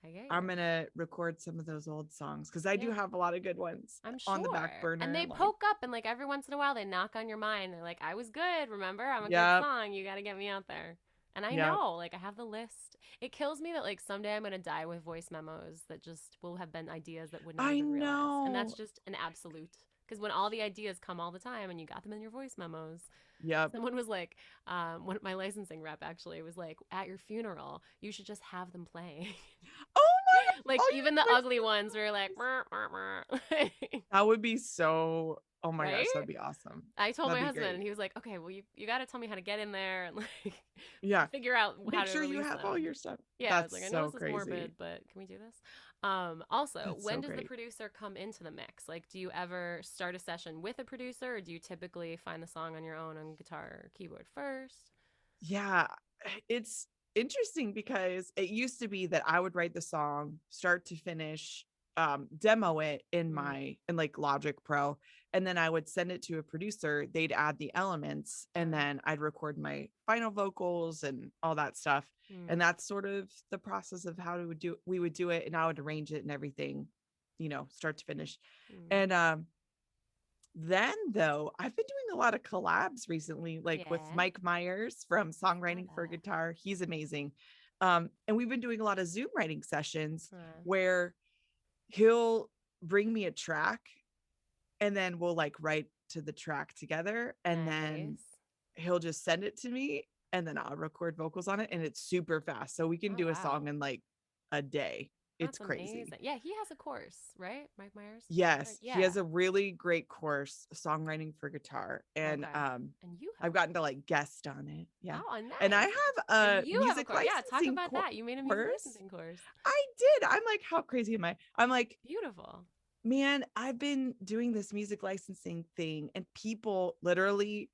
B: I get
C: I'm
B: you.
C: gonna record some of those old songs because I do
B: Yeah.
C: have a lot of good ones
B: I'm
C: on the back
B: sure. And
C: burner.
B: they
C: Like,
B: poke up and like every once in a while they knock on your mind. They're like, I was good, remember? I'm a good
C: yep,
B: song. You got to get me out there. And I
C: yep.
B: know, like I have the list. It kills me that like someday I'm going to die with voice memos that just will have been ideas that would not
C: I
B: even realize. And that's
C: know.
B: just an absolute. Because when all the ideas come all the time and you got them in your voice memos,
C: Yep.
B: someone was like, one my licensing rep actually was like, at your funeral, you should just have them playing.
C: Oh my god.
B: Like
C: All
B: even the
C: your voice
B: ugly ones were like,
C: memos.
B: "Meh, meh, meh."
C: That would be so. Oh my
B: Right?
C: gosh, that'd be awesome.
B: I told
C: That'd
B: my
C: be
B: husband,
C: great.
B: and he was like, "Okay, well, you got to tell me how to get in there and like
C: Yeah.
B: figure out how
C: Make
B: to
C: sure you
B: release
C: have all
B: them."
C: your stuff.
B: Yeah, I was
C: That's
B: like, "I know
C: so
B: this is morbid,
C: crazy.
B: but can we do this?" Also,
C: That's
B: when
C: so
B: does the
C: great.
B: producer come into the mix? Like, do you ever start a session with a producer, or do you typically find the song on your own on guitar or keyboard first?
C: Yeah, it's interesting because it used to be that I would write the song start to finish, demo it
B: Mm,
C: in like Logic Pro, and then I would send it to a producer. They'd add the elements, and
B: uh,
C: then I'd record my final vocals and all that stuff.
B: mm,
C: And that's sort of the process of how we would do it, and I would arrange it and everything, start to finish.
B: mm.
C: And then, though, I've been doing a lot of collabs recently, like with
B: Yeah,
C: Mike Myers from
B: saw
C: Songwriting for
B: that.
C: Guitar. He's amazing. And we've been doing a lot of Zoom writing sessions
B: Uh,
C: where he'll bring me a track and then we'll like write to the track together. And then
B: nice.
C: he'll just send it to me and then I'll record vocals on it. And it's super fast. So we can
B: Oh
C: do a song
B: wow,
C: in like a day. It's
B: that's
C: crazy.
B: amazing. Yeah, he has a course, right, Mike Myers?
C: Yes, he
B: Yeah.
C: has a really great course, songwriting for guitar, and
B: Okay. And you have
C: I've
B: a
C: gotten
B: course.
C: to like guest on it. Yeah.
B: Oh,
C: And I
B: nice.
C: have
B: And
C: a
B: you have a
C: music
B: course. Yeah, talk
C: licensing
B: about that. You made a music
C: course.
B: licensing course.
C: I did. I'm like, how crazy am I? I'm like,
B: Beautiful.
C: man, I've been doing this music licensing thing and people literally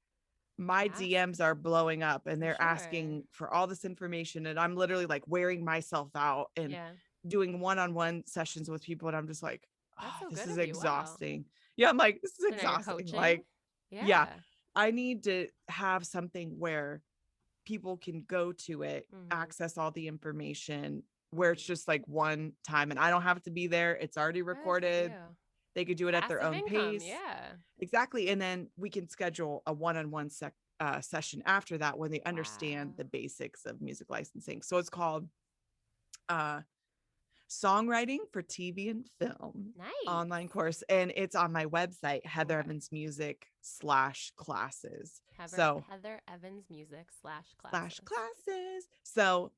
C: my
B: Ask.
C: DMs are blowing up and
B: I'm
C: they're
B: sure.
C: asking for all this information and I'm literally like wearing myself out and
B: Yeah.
C: doing one-on-one sessions with people and I'm just like,
B: That's
C: oh,
B: so
C: this
B: good
C: is
B: of you. Wow.
C: exhausting. Yeah, I'm like, this is
B: So now you're
C: exhausting.
B: coaching?
C: Like, yeah,
B: Yeah.
C: I need to have something where people can go to it,
B: Mm-hmm.
C: access all the information, where it's
B: Mm-hmm.
C: just like one time and I don't have to be there. It's already
B: Good for
C: recorded.
B: you.
C: They could do it at their
B: Passive
C: own
B: income.
C: pace.
B: Yeah.
C: Exactly. And then we can schedule a one-on-one session after that when they understand
B: Wow.
C: the basics of music licensing. So it's called uh, Songwriting for TV and Film
B: Nice.
C: online course. And it's on my website, Heather
B: Okay.
C: Evans Music/classes.
B: Heather
C: So
B: Heather Evans Music
C: slash
B: /classes.
C: classes. So,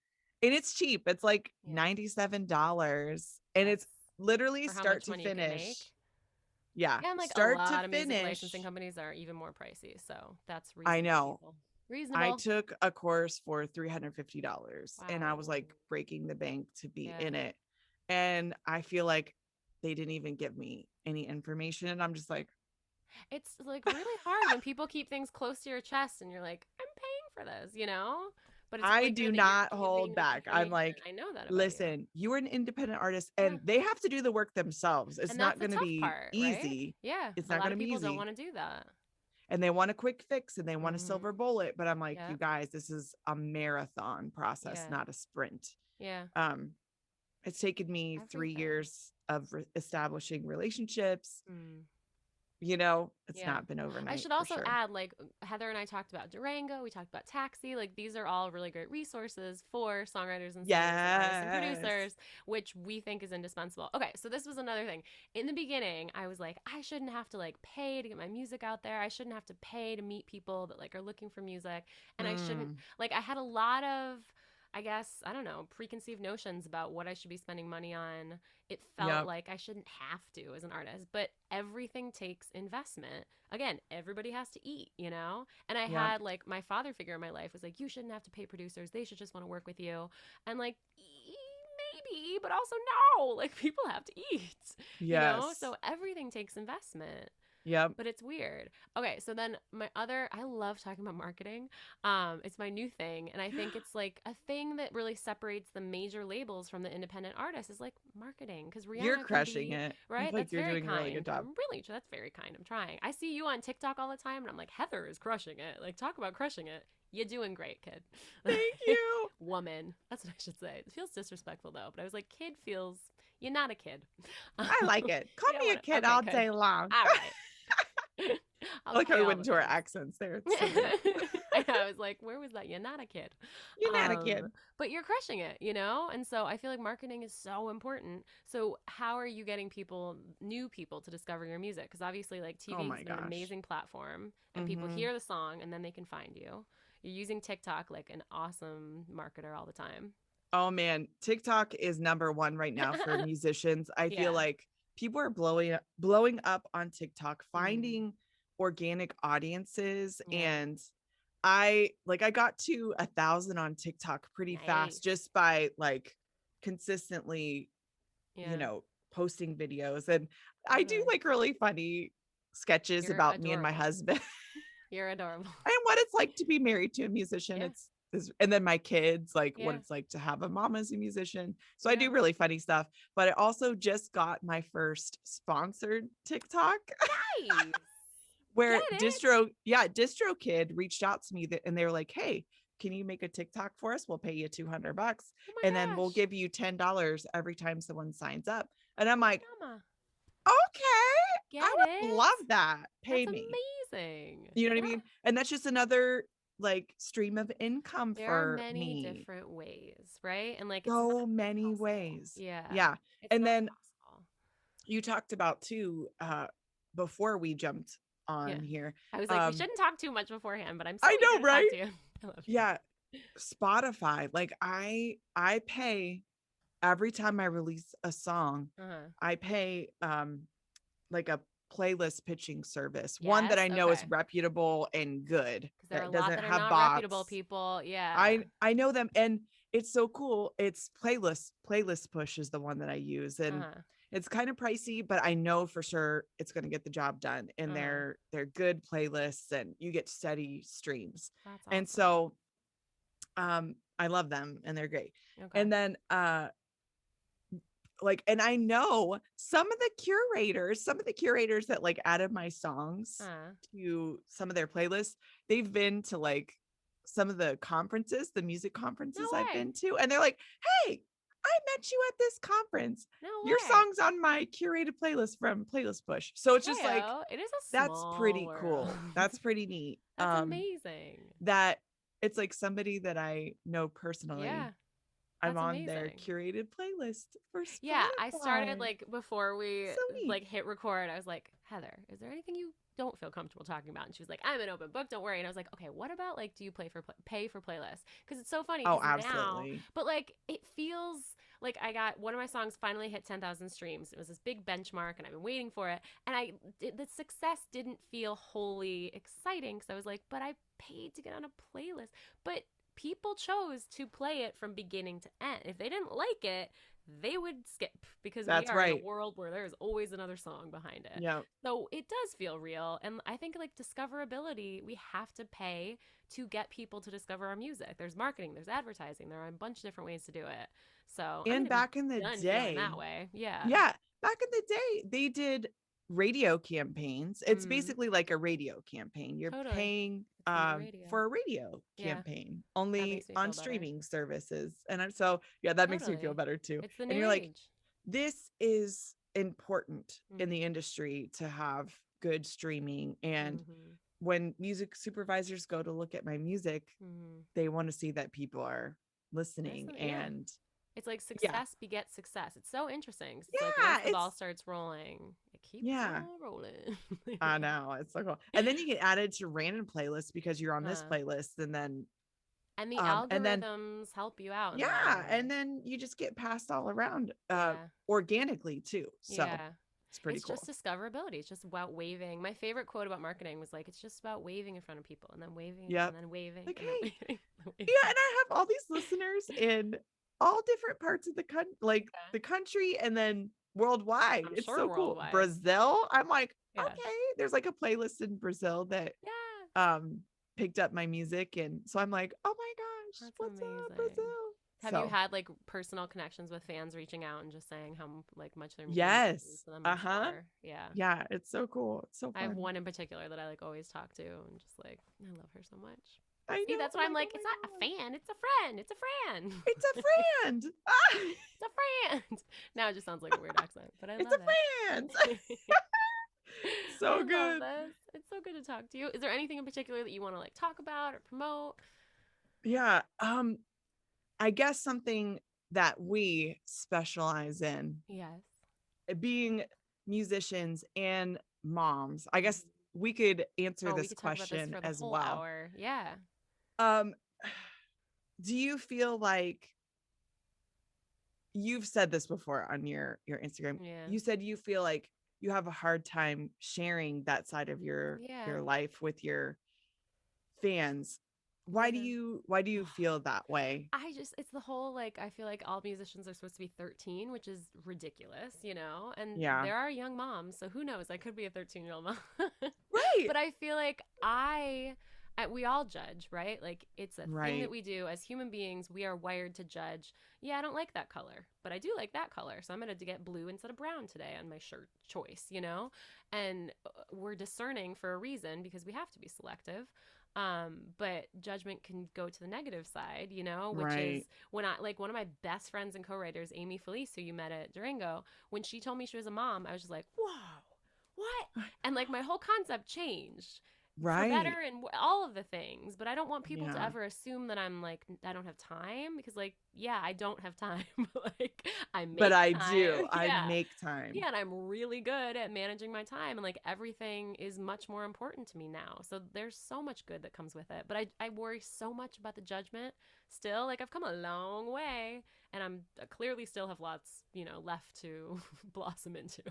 C: and it's cheap. It's like
B: Yeah.
C: $97 and
B: That's
C: it's literally
B: for how
C: start
B: much
C: to
B: money you can make.
C: finish. Yeah,
B: Yeah, and like a
C: start to
B: lot of music licensing
C: finish.
B: companies are even more pricey, so that's
C: I
B: reasonable,
C: know.
B: people.
C: I
B: Reasonable.
C: took a course for $350 and I was
B: Wow.
C: like breaking the bank to be
B: Yeah.
C: in it. And I feel like they didn't even give me any information. And I'm just like,
B: It's like really hard when people keep things close to your chest and you're like, I'm paying for this, you know? But it's
C: I
B: really
C: do
B: good that you're
C: not hold
B: giving the
C: back. I'm
B: information.
C: like,
B: I know that about you.
C: listen, you are an independent artist
B: Yeah.
C: and they have to do the work themselves. It's
B: And that's
C: not
B: the
C: going to
B: tough
C: be
B: part, right?
C: easy.
B: Yeah.
C: It's
B: A
C: not
B: lot
C: going
B: of
C: to be
B: people don't
C: easy.
B: want to do that.
C: And they want a quick fix and they want a
B: Mm-hmm.
C: silver bullet. But I'm like, you
B: Yep.
C: guys, this is a marathon process,
B: Yeah.
C: not a sprint.
B: Yeah.
C: Um, it's taken me 3
B: Everything.
C: years of establishing relationships.
B: Mm.
C: It's
B: Yeah.
C: not been
B: I
C: overnight
B: should
C: for
B: also
C: sure.
B: add, like, Heather and I talked about Durango. We talked about Taxi. Like, these are all really great resources for songwriters and singers and artists and
C: Yes.
B: producers, which we think is indispensable. Okay, so this was another thing. In the beginning, I was like, I shouldn't have to, like, pay to get my music out there. I shouldn't have to pay to meet people that, like, are looking for music. And I shouldn't,
C: Mm,
B: like, I had a lot of, I guess, I don't know, preconceived notions about what I should be spending money on. It felt
C: yep.
B: like I shouldn't have to as an artist, but everything takes investment. Again, everybody has to eat, you know? And I
C: Yep.
B: had like my father figure in my life was like, you shouldn't have to pay producers. They should just want to work with you. And like, maybe, but also no, like people have to eat, you know?
C: Yes.
B: So everything takes investment.
C: Yep.
B: But it's weird. Okay, so then I love talking about marketing. It's my new thing, and I think it's like a thing that really separates the major labels from the independent artists is like marketing. Because
C: You're
B: Rihanna can
C: crushing
B: be
C: it. I
B: right.
C: feel like
B: That's
C: you're
B: very
C: doing a really good
B: kind.
C: job.
B: That's very kind. I'm trying. I see you on TikTok all the time, and I'm like, Heather is crushing it. Like, talk about crushing it. You're doing great, kid.
C: Thank you.
B: Woman. That's what I should say. It feels disrespectful though, but I was like, kid feels you're not a kid.
C: I like it. Call
B: You don't
C: me a
B: want to.
C: kid
B: Okay,
C: all
B: good.
C: day long.
B: All right.
C: I
B: I'll
C: like how
B: pay
C: we
B: all
C: went
B: the
C: into our
B: bills.
C: accents there. It's so good.
B: I was like, where was that? You're not a kid.
C: You're not a kid.
B: But you're crushing it, you know? And so I feel like marketing is so important. So how are you getting new people to discover your music? Because obviously like
C: Oh
B: TV
C: my
B: is an
C: gosh.
B: amazing platform and people hear the song and then they can find you. You're using TikTok like an awesome marketer all the time.
C: Oh man, TikTok is number one right now for musicians. I feel
B: Yeah.
C: like people are blowing up on TikTok,
B: Mhm.
C: finding organic audiences,
B: Yeah.
C: and I got to 1,000 on TikTok pretty fast
B: Nice.
C: just by like consistently,
B: Yeah.
C: posting videos. And I do
B: Totally.
C: like really funny sketches
B: You're
C: about me and my
B: adorable.
C: husband
B: You're adorable.
C: and what it's like to be married to a musician.
B: Yeah.
C: And then my kids, like what
B: Yeah.
C: it's like to have a mom as a musician. So I
B: Yeah.
C: do really funny stuff, but I also just got my first sponsored TikTok
B: Nice.
C: where
B: Get it?
C: Distro Kid reached out to me and they were like, "Hey, can you make a TikTok for us? We'll pay you $200
B: Oh my
C: and then we'll
B: gosh.
C: give you $10 every time someone signs up." And I'm like,
B: Mama.
C: "Okay,
B: Get
C: I would
B: it?
C: love that. Pay
B: That's
C: me."
B: amazing.
C: You know what I
B: Yeah.
C: mean? And that's just another like stream of income
B: There are
C: for
B: many
C: me.
B: different ways, right? And like it's not
C: So many
B: impossible.
C: ways.
B: Yeah.
C: Yeah.
B: It's
C: And
B: not
C: then
B: impossible.
C: you talked about too, before we jumped
B: Yeah.
C: on here.
B: I was like, we shouldn't talk too much beforehand, but I'm so
C: I
B: eager
C: know,
B: to talk
C: right?
B: to you. I love you.
C: Yeah. Spotify. Like I pay every time I release a song,
B: Uh-huh.
C: I pay like a playlist pitching service, one that
B: Yes.
C: I know is
B: Okay.
C: reputable and good,
B: Because there are a
C: that
B: lot
C: doesn't
B: that are
C: have
B: not reputable
C: bots.
B: people. Yeah.
C: I know them, and it's so cool. It's playlist push is the one that I use, and
B: Uh-huh.
C: it's kind of pricey, but I know for sure it's going to get the job done, and
B: Uh-huh.
C: they're good playlists and you get steady streams.
B: That's
C: And
B: awesome.
C: so I love them and they're great.
B: Okay.
C: And then like, and I know some of the curators that like added my songs
B: Uh-huh.
C: to some of their playlists, they've been to like some of the conferences, the music
B: No
C: conferences I've
B: way.
C: been to, and they're like, "Hey, I met you at this conference.
B: No
C: Your
B: way.
C: song's on my curated playlist from Playlist Push." So it's just like
B: Heyo, it is a
C: that's
B: small
C: pretty
B: world.
C: cool. That's pretty neat.
B: That's amazing.
C: That it's like somebody that I know personally.
B: Yeah,
C: I'm
B: that's
C: on their
B: amazing.
C: curated playlist for
B: Yeah, I started
C: Spotify.
B: like before we
C: So neat.
B: like hit record, I was like, Heather, is there anything you don't feel comfortable talking about? And she was like, I'm an open book, don't worry. And I was like, okay, what about like, do you pay for playlists? Because it's so funny
C: Oh,
B: because now,
C: absolutely.
B: but like it feels like I got one of my songs finally hit 10,000 streams. It was this big benchmark and I've been waiting for it. And the success didn't feel wholly exciting because I was like, but I paid to get on a playlist. But people chose to play it from beginning to end. If they didn't like it, they would skip because we
C: That's
B: are in a
C: right.
B: world where there's always another song behind it.
C: Yeah.
B: So it does feel real. And I think like discoverability, we have to pay to get people to discover our music. There's marketing, there's advertising, there are a bunch of different ways to do it. So I'm
C: And
B: going to be
C: back in the
B: done feeling that
C: day,
B: way. Yeah.
C: yeah, back in the day, they did radio campaigns. It's
B: Mm,
C: basically like a radio campaign. You're
B: totally.
C: paying
B: It's more radio.
C: for a radio
B: Yeah.
C: campaign
B: That
C: only
B: makes me
C: on
B: feel better.
C: streaming services. And I'm so yeah, that makes me feel
B: Totally.
C: better too.
B: It's the
C: And
B: new
C: you're like,
B: age.
C: this is important in the
B: Mm-hmm.
C: industry to have good streaming. And
B: Mm-hmm.
C: when music supervisors go to look at my music,
B: Mm-hmm.
C: they want to see that people are listening.
B: Yeah.
C: And
B: It's like
C: yeah,
B: success begets success. It's so interesting. 'Cause it's like once
C: yeah,
B: the ball
C: it's
B: starts rolling, it keeps
C: yeah,
B: on rolling.
C: I know, it's so cool. And then you get added to random playlists because you're on this
B: Huh.
C: playlist,
B: And the
C: and then
B: algorithms help you out in that
C: yeah,
B: way.
C: and then you just get passed all around
B: Yeah.
C: organically too. So
B: Yeah.
C: it's pretty
B: It's just
C: cool.
B: discoverability. It's just about waving. My favorite quote about marketing was like, it's just about waving in front of people and then waving and
C: Yep.
B: then waving
C: Like,
B: and then
C: hey,
B: waving. And waving.
C: yeah, and I have all these listeners in all different parts of the country, like
B: Okay.
C: the country, and then worldwide.
B: I'm
C: It's
B: sure
C: so cool.
B: worldwide.
C: Brazil. I'm like,
B: Yeah.
C: okay. There's like a playlist in Brazil that
B: Yeah.
C: picked up my music, and so I'm like, oh my gosh,
B: That's
C: what's up,
B: amazing.
C: Brazil?
B: Have you
C: So
B: had like personal connections with fans reaching out and just saying how like much their music means
C: yes.
B: to them
C: Uh-huh.
B: before? Yeah.
C: Yeah, it's so cool. It's so
B: I have
C: fun.
B: one in particular that I like always talk to and just like I love her so much.
C: I
B: See,
C: know.
B: that's
C: I'm
B: why I'm
C: like, oh
B: like, it's
C: my
B: not a
C: gosh.
B: fan, it's a friend. It's a friend.
C: It's a friend. Ah,
B: It's a friend. Now it just sounds like a weird accent, but I
C: it's
B: love
C: a friend.
B: it.
C: So
B: I love
C: good.
B: this. It's so good to talk to you. Is there anything in particular that you want to like talk about or promote?
C: Yeah. I guess something that we specialize in,
B: Yes.
C: being musicians and moms. I guess
B: Mhm.
C: we could answer
B: Oh, we
C: this
B: could talk about this
C: question
B: for the
C: as
B: whole
C: well.
B: hour. Yeah.
C: Um, do you feel like you've said this before on your Instagram?
B: Yeah.
C: You said you feel like you have a hard time sharing that side of
B: Yeah.
C: your life with your fans.
B: Yeah.
C: Why do you feel that way?
B: I just, it's the whole like, I feel like all musicians are supposed to be 13, which is ridiculous, you know? And
C: Yeah.
B: there are young moms, so who knows? I could be a 13-year-old mom.
C: Right.
B: But I feel like we all judge, right? Like it's a thing that
C: Right.
B: we do as human beings. We are wired to judge. Yeah, I don't like that color, but I do like that color. So I'm going to get blue instead of brown today on my shirt choice, you know? And we're discerning for a reason because we have to be selective. But judgment can go to the negative side, you know, which is
C: Right.
B: when I like one of my best friends and co-writers, Amy Felice, who you met at Durango, when she told me she was a mom, I was just like, whoa, what? And like my whole concept changed for better
C: Right.
B: and all of the things. But I don't want people to
C: Yeah.
B: ever assume that I'm like, I don't have time because, like, yeah, I don't have time. Like, I
C: But
B: make
C: I
B: time.
C: do. I
B: Yeah.
C: make time.
B: Yeah, and I'm really good at managing my time, and like everything is much more important to me now. So there's so much good that comes with it. But I worry so much about the judgment still. Like I've come a long way, and I'm clearly still have lots, you know, left to blossom into,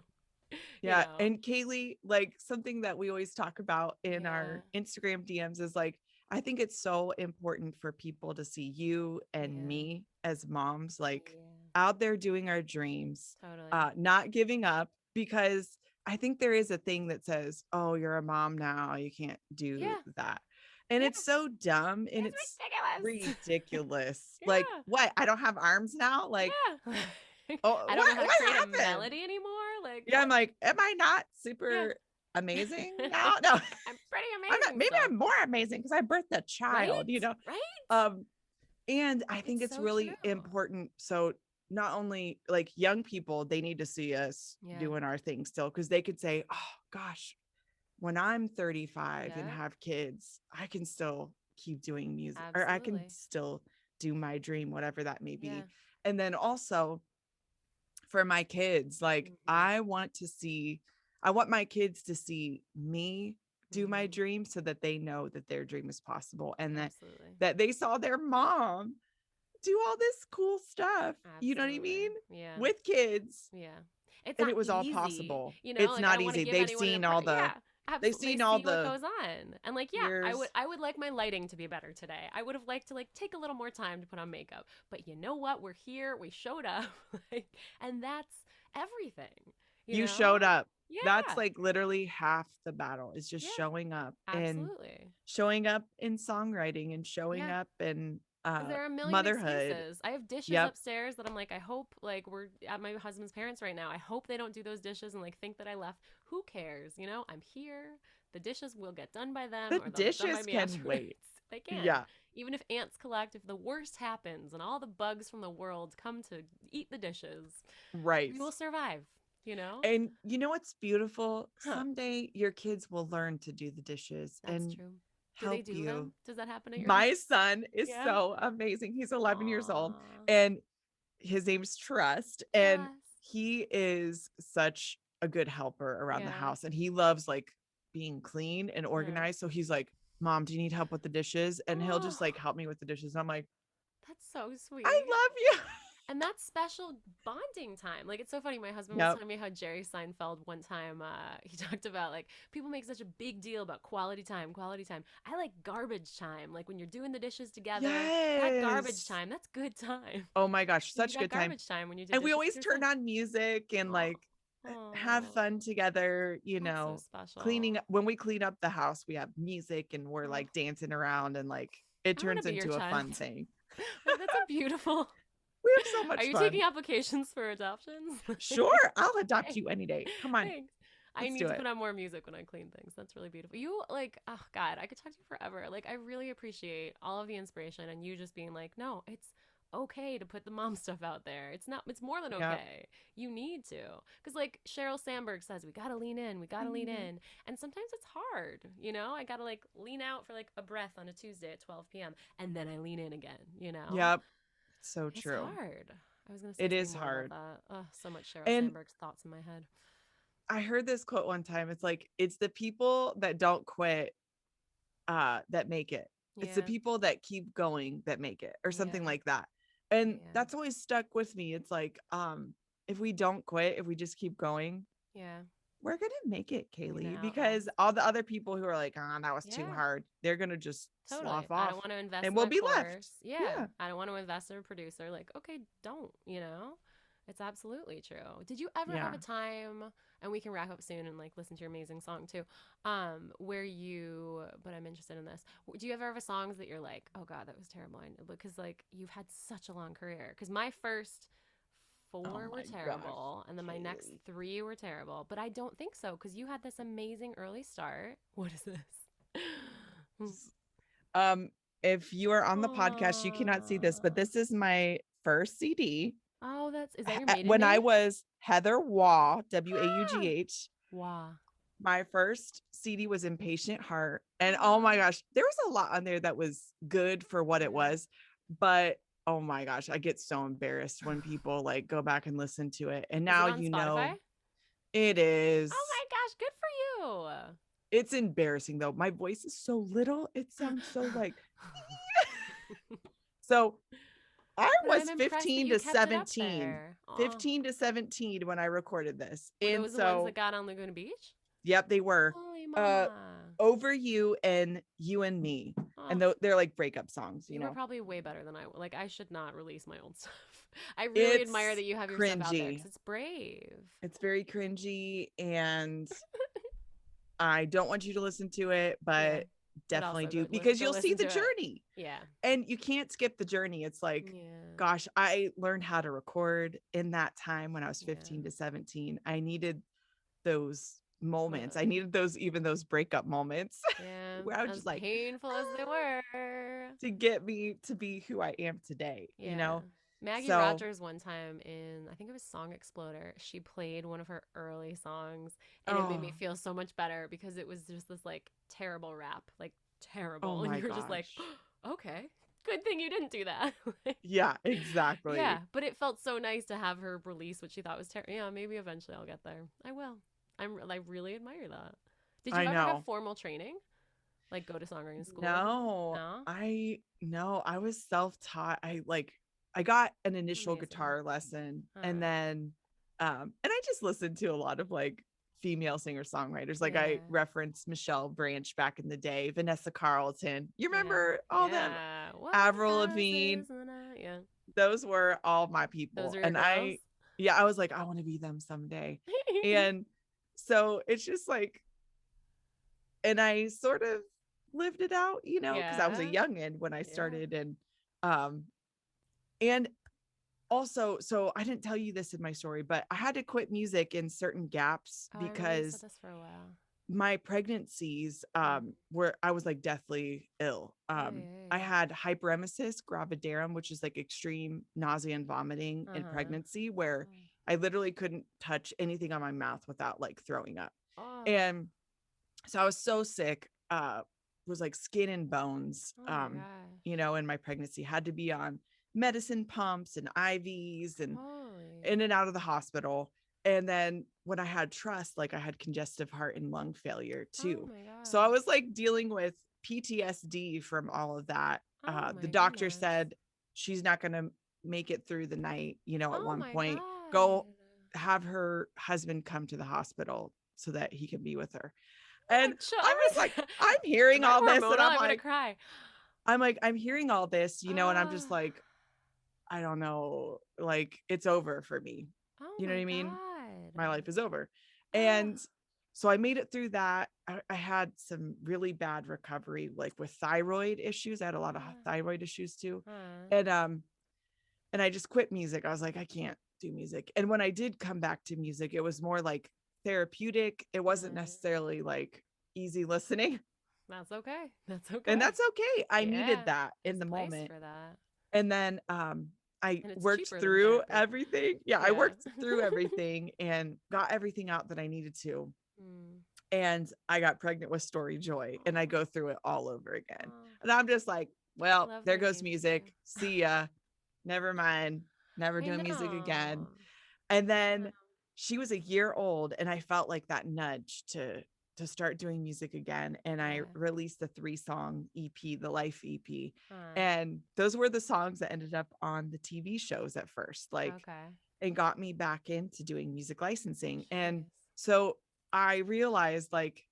B: you
C: Yeah.
B: know?
C: And Caley, like something that we always talk about in
B: Yeah,
C: our Instagram DMs is like, I think it's so important for people to see you and
B: yeah,
C: me as moms, like
B: yeah,
C: out there doing our dreams,
B: totally.
C: not giving up, because I think there is a thing that says, oh, you're a mom now, you can't do
B: Yeah,
C: that. And
B: yeah,
C: it's so dumb and
B: it's
C: it's
B: ridiculous.
C: ridiculous. Like,
B: Yeah,
C: what? I don't have arms now? Like,
B: yeah.
C: oh,
B: I don't know
C: what
B: how to
C: what
B: create a
C: happened?
B: melody anymore. Like,
C: Yeah,
B: what?
C: I'm like, am I not
B: Yeah.
C: super amazing now? No,
B: I'm pretty
C: I'm not.
B: amazing
C: Maybe
B: still.
C: I'm more amazing because I birthed a
B: Right?
C: child, you know.
B: Right?
C: Um, and I think
B: It's
C: it's
B: so
C: really
B: true.
C: important. So not only like young people, they need to see us
B: Yeah.
C: doing our thing still, because they could say, oh gosh, when I'm 35 and
B: Yeah.
C: have kids, I can still keep doing music, or I can
B: Absolutely.
C: still do my dream, whatever that may
B: Yeah.
C: be. And then also for my kids, like
B: Hmm.
C: I want my kids to see me do my
B: Hmm.
C: dream so that they know that their dream is possible, and
B: Absolutely.
C: that they saw their mom do all this cool stuff, you know what I
B: Absolutely.
C: mean,
B: Yeah.
C: with kids,
B: Yeah. It's
C: and
B: not
C: it was all
B: easy,
C: possible.
B: you know,
C: It's
B: like I
C: not
B: don't want to
C: easy.
B: give anyone an yeah,
C: They've
B: absolutely. They
C: seen all
B: see what
C: the
B: goes on. And like, yeah,
C: years.
B: I would like my lighting to be better today. I would have liked to like take a little more time to put on makeup. But you know what? We're here. We showed up. Like, and that's everything, you
C: You
B: know?
C: showed up. That's
B: Yeah.
C: like literally half the battle, is just
B: Yeah.
C: showing up, and
B: Absolutely.
C: showing up in songwriting, and showing
B: Yeah.
C: up in
B: Because there are a million
C: motherhood.
B: excuses. I have dishes
C: Yep.
B: upstairs that I'm like, I hope, like, we're at my husband's parents right now. I hope they don't do those dishes and, like, think that I left. Who cares? You know, I'm here. The dishes will get done by them
C: The
B: or they'll get done by
C: dishes
B: me
C: can
B: afterwards.
C: wait.
B: They can.
C: Yeah.
B: Even if ants collect, if the worst happens and all the bugs from the world come to eat the dishes,
C: Right.
B: we will survive, you know?
C: And you know what's beautiful?
B: Huh.
C: Someday your kids will learn to do the dishes
B: That's
C: and
B: true. Do they
C: help
B: do
C: you.
B: them? Does that happen at your house?
C: My son is
B: Yeah.
C: so amazing. He's 11 years old,
B: Aww.
C: and his name's Trust. And
B: Trust.
C: he is such a good helper around the
B: Yeah.
C: house. And he loves like being clean and
B: Huh.
C: organized. So he's like, Mom, do you need help with the dishes? And he'll just like
B: Oh.
C: help me with the dishes. I'm like,
B: That's so
C: I
B: sweet.
C: love you.
B: And that's special bonding time. Like, it's so funny. My husband was
C: Yep.
B: telling me how Jerry Seinfeld one time, he talked about like people make such a big deal about quality time, quality time. I like garbage time. Like when you're doing the dishes together, that garbage
C: Yes.
B: time, that's good time.
C: Oh my gosh,
B: You
C: such
B: got
C: good time.
B: garbage time when you did
C: And we
B: dishes with
C: always
B: your
C: turn
B: son.
C: on music and
B: Oh,
C: like have fun
B: Oh,
C: together,
B: that's so special.
C: cleaning when we clean up the house, we have music and we're
B: Oh,
C: like dancing around and like it
B: I want to
C: turns
B: be your
C: into a
B: child.
C: fun thing.
B: Like, that's a beautiful.
C: We have so
B: Are
C: much
B: you
C: fun.
B: taking applications for adoptions?
C: Sure, I'll adopt
B: Thanks.
C: you any day. Come on,
B: Thanks. I
C: let's
B: need
C: do
B: to
C: it.
B: put on more music when I clean things. That's really beautiful. You like, oh God, I could talk to you forever. Like, I really appreciate all of the inspiration and you just being like, no, it's okay to put the mom stuff out there. It's not, it's more than
C: Yeah.
B: okay. You need to. Because, like Sheryl Sandberg says, we got to lean in, we got to lean
C: Mhm.
B: in. And sometimes it's hard, you know? I got to like lean out for like a breath on a Tuesday at 12 p.m. and then I lean in again, you know?
C: Yep. So
B: It's
C: true.
B: hard. I was going to say
C: It
B: something
C: is
B: more about
C: hard.
B: that. Oh, so much Sheryl
C: And
B: Sandberg's thoughts in my head.
C: I heard this quote one time. It's like, it's the people that don't quit that make it. It's the
B: Yeah.
C: people that keep going that make it, or something
B: Yeah.
C: like that. And
B: Yeah.
C: that's always stuck with me. It's like, if we don't quit, if we just keep going,
B: Yeah.
C: we're gonna make it,
B: We
C: Kaylee,
B: know.
C: because all the other people who are like, oh, that was too
B: Yeah.
C: hard, they're gonna just
B: Totally.
C: slough
B: I don't
C: off
B: want to invest
C: and
B: in
C: we'll
B: a
C: be left.
B: course. Yeah.
C: Yeah.
B: I don't want to invest in a producer. Like, okay, don't, you know? It's absolutely true. Did you ever have
C: Yeah.
B: a time, and we can wrap up soon and like listen to your amazing song too, where you, but I'm interested in this. Do you ever have songs that you're like, oh God, that was terrible? Because like you've had such a long career. Because my first
C: Oh
B: four were
C: my gosh,
B: terrible, and then my next
C: Kaylee.
B: three were terrible. But I don't think so because you had this amazing early start. What is this?
C: Um, if you are on the podcast, you cannot see this, but
B: Aw.
C: this is my first CD.
B: Oh, that's is that your maiden
C: When I
B: name?
C: was Heather Waugh, Waugh,
B: Wow.
C: my first CD was Impatient Heart. And oh my
B: Oh,
C: gosh, there was a lot on there that was good for what it
B: yeah.
C: was. But oh my gosh, I get so embarrassed when people like go back and listen to it. And
B: Is
C: now
B: it on Spotify?
C: it
B: Oh
C: is.
B: my gosh, good for
C: It's embarrassing though. My voice is so little. It
B: you.
C: sounds so like so I
B: But I'm
C: was
B: impressed that you kept it up there. Oh,
C: 15 to 17 when I recorded this.
B: were
C: And
B: those the ones
C: so,
B: that got on Laguna Beach?
C: yep, they were
B: Holy
C: uh
B: mama.
C: Over You and You and Me.
B: Oh,
C: And they're like breakup songs,
B: you were probably way better than I. Like I should not release my old stuff. I really admire
C: It's
B: that you have your stuff out there because
C: cringy.
B: it's brave.
C: It's very cringy and I don't want you to listen to it,
B: Yeah,
C: but
B: but
C: definitely
B: also
C: do
B: go
C: because
B: go
C: you'll see
B: listen
C: the
B: to it.
C: journey.
B: Yeah,
C: And you can't skip the journey. It's like,
B: yeah,
C: gosh, I learned how to record in that time when I was
B: yeah.
C: 15 to 17. I needed those moments. I
B: Totally.
C: needed those breakup moments
B: Yeah,
C: where I was
B: as
C: just like,
B: painful as they
C: "Ah,"
B: were.
C: to get me to be who I am today, you
B: Yeah.
C: know?
B: Maggie
C: So,
B: Rogers one time in I think it was Song Exploder, she played one of her early songs and it made me
C: oh,
B: feel so much better because it was just this like terrible rap, like
C: oh
B: terrible and
C: my
B: you were just like,
C: gosh.
B: "Okay. Good thing you didn't do that." Like,
C: Yeah,
B: yeah,
C: exactly.
B: but it felt so nice to have her release what she thought was terrible. Yeah, maybe eventually I'll get there. I will. I really admire that. Did you
C: I
B: ever have
C: know.
B: formal training? Like go to songwriting school or something?
C: No,
B: No?
C: I was self-taught. I got an initial
B: Amazing.
C: guitar lesson
B: All
C: and
B: right.
C: then and I just listened to a lot of like female singer-songwriters. Like I
B: Yeah.
C: referenced Michelle Branch back in the day, Vanessa Carlton. You
B: Yeah.
C: remember all them?
B: Yeah. What
C: Avril Lavigne.
B: houses and I yeah.
C: Those were all my
B: Those
C: people.
B: are your
C: And
B: girls?
C: I was like, I want to be them someday. And so it's just like, and I sort of lived it out, because I was a
B: Yeah.
C: youngin' when I
B: Yeah.
C: started. Um and also, so I didn't tell you this in my story, but I had to quit music in certain gaps
B: Oh, I remember you said
C: because
B: this for a while.
C: my pregnancies
B: Mm.
C: were I was like deathly ill.
B: Yeah, yeah,
C: I
B: yeah.
C: had hyperemesis gravidarum, which is like extreme nausea and vomiting in
B: Uh-huh.
C: pregnancy, where
B: Oh.
C: I literally couldn't touch anything on my mouth without like throwing up.
B: Oh.
C: And so I was so sick, was like skin and bones,
B: Oh my gosh.
C: in my pregnancy, had to be on medicine pumps and IVs and
B: Holy.
C: in and out of the hospital. And then when I had trust, like I had congestive heart and lung failure
B: Oh
C: too.
B: my
C: So I
B: gosh.
C: was like dealing with PTSD from all of that.
B: Oh
C: The
B: my
C: doctor
B: goodness.
C: said she's not going to make it through the night, at
B: Oh
C: one
B: my
C: point.
B: god.
C: Go have her husband come to the hospital so that he can be with her.
B: Oh
C: And
B: my chill.
C: I'm just like, I'm hearing
B: Am I
C: all this
B: hormonal?
C: and
B: I'm gonna cry.
C: I'm hearing all this, and I'm just
B: Oh.
C: like, I don't know, like it's over for me.
B: Oh
C: You know what
B: my
C: I mean?
B: god.
C: my life is over. And so I made it through that. I had some really bad recovery, like with thyroid issues. I had a lot of thyroid issues too. And I just quit music. I was like, I can't do music. And when I did come back to music, it was more like therapeutic. It wasn't necessarily like easy listening.
B: That's okay. That's okay.
C: And that's okay. I needed that in the moment.
B: For that.
C: And then I worked through everything. Yeah, I worked through everything and got everything out that I needed to. And I got pregnant with Story Joy, and I go through it all over again. And I'm just like, well, there goes music. See ya. Never mind. Never doing music again. And then she was a year old, and I felt like that nudge to start doing music again. And I released a 3-song EP, the Life EP. And those were the songs that ended up on the TV shows at first, like, and got me back into doing music licensing. And so I realized, like,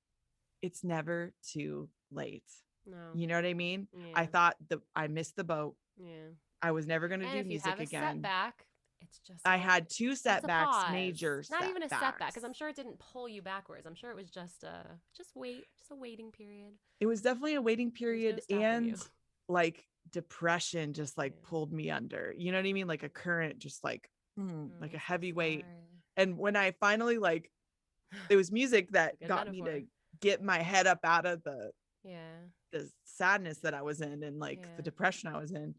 C: it's never too late. No. You know what I mean? Yeah. I thought I missed the boat. Yeah. I was never going to do music again.
B: Setback, it's just
C: I had 2 setbacks, major setbacks.
B: Not even a setback, because I'm sure it didn't pull you backwards. I'm sure it was just a waiting period.
C: It was definitely a waiting period, and like depression just like pulled me under. You know what I mean? Like a current, just like like a heavy weight. And when I finally it was music that got me to get my head up out of the sadness that I was in and like the depression I was in.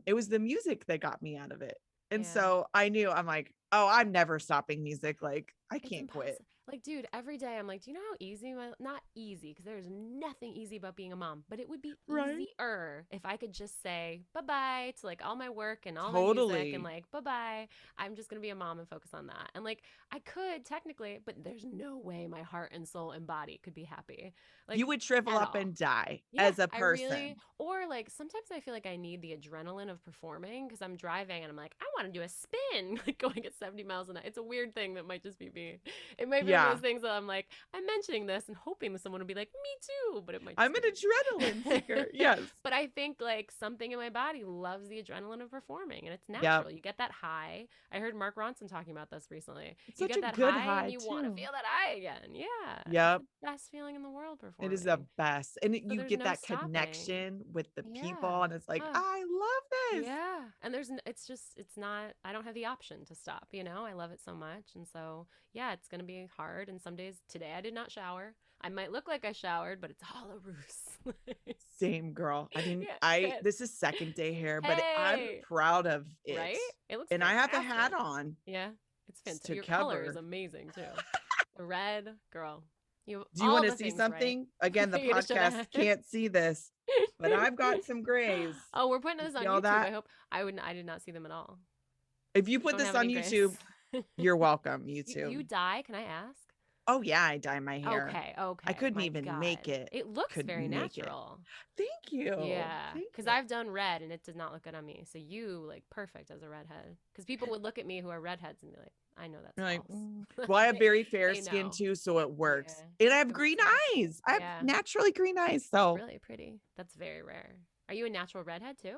C: It was the music that got me out of it. And so I knew, I'm like, oh, I'm never stopping music. Like, I can't quit.
B: Like, dude, every day I'm like, do you know how easy not easy, because there's nothing easy about being a mom, but it would be easier if I could just say bye-bye to like all my work and all my music, and like, bye-bye, I'm just gonna be a mom and focus on that. And like, I could technically, but there's no way my heart and soul and body could be happy. Like, you
C: would shrivel up and die as a person.
B: Or like, sometimes I feel like I need the adrenaline of performing, because I'm driving and I'm like, I want to do a spin, like going at 70 miles an hour. It's a weird thing that might just be me. It might be one of those things that I'm like, I'm mentioning this and hoping that someone would be like, me too, but it might
C: I'm an adrenaline seeker. Yes.
B: But I think like something in my body loves the adrenaline of performing, and it's natural. You get that high. I heard Mark Ronson talking about this recently.
C: You get that high
B: and you want to feel that high again. Yeah.
C: Yep.
B: It's the best feeling in the world performing.
C: It is the best. And you get that connection with the people, and it's like, I love this.
B: Yeah. And it's not, I don't have the option to stop, you know? I love it so much. And so, yeah, it's going to be hard. And some days, today I did not shower. I might look like I showered, but it's all a ruse.
C: Same, girl. I mean, this is second day hair, but I'm proud of it.
B: Right? It looks
C: and
B: fantastic.
C: I have a hat on.
B: Yeah. It's fantastic. Your color is amazing too. The red, girl.
C: Do you want to see something? Right. Again, the podcast can't see this, but I've got some grays.
B: Oh, we're putting this on YouTube. I hope I did not see them at all.
C: If you put this on YouTube, you're welcome, YouTube.
B: You dye? Can I ask?
C: Oh yeah, I dye my hair.
B: Okay.
C: I couldn't even make it.
B: It looks very natural.
C: Thank you.
B: Yeah, because I've done red and it did not look good on me. So you like perfect as a redhead. Because people would look at me who are redheads and be like, I know that's false.
C: Well, I have very fair skin too, so it works. Yeah. And I have green eyes. I have naturally green eyes. So
B: really pretty. That's very rare. Are you a natural redhead too?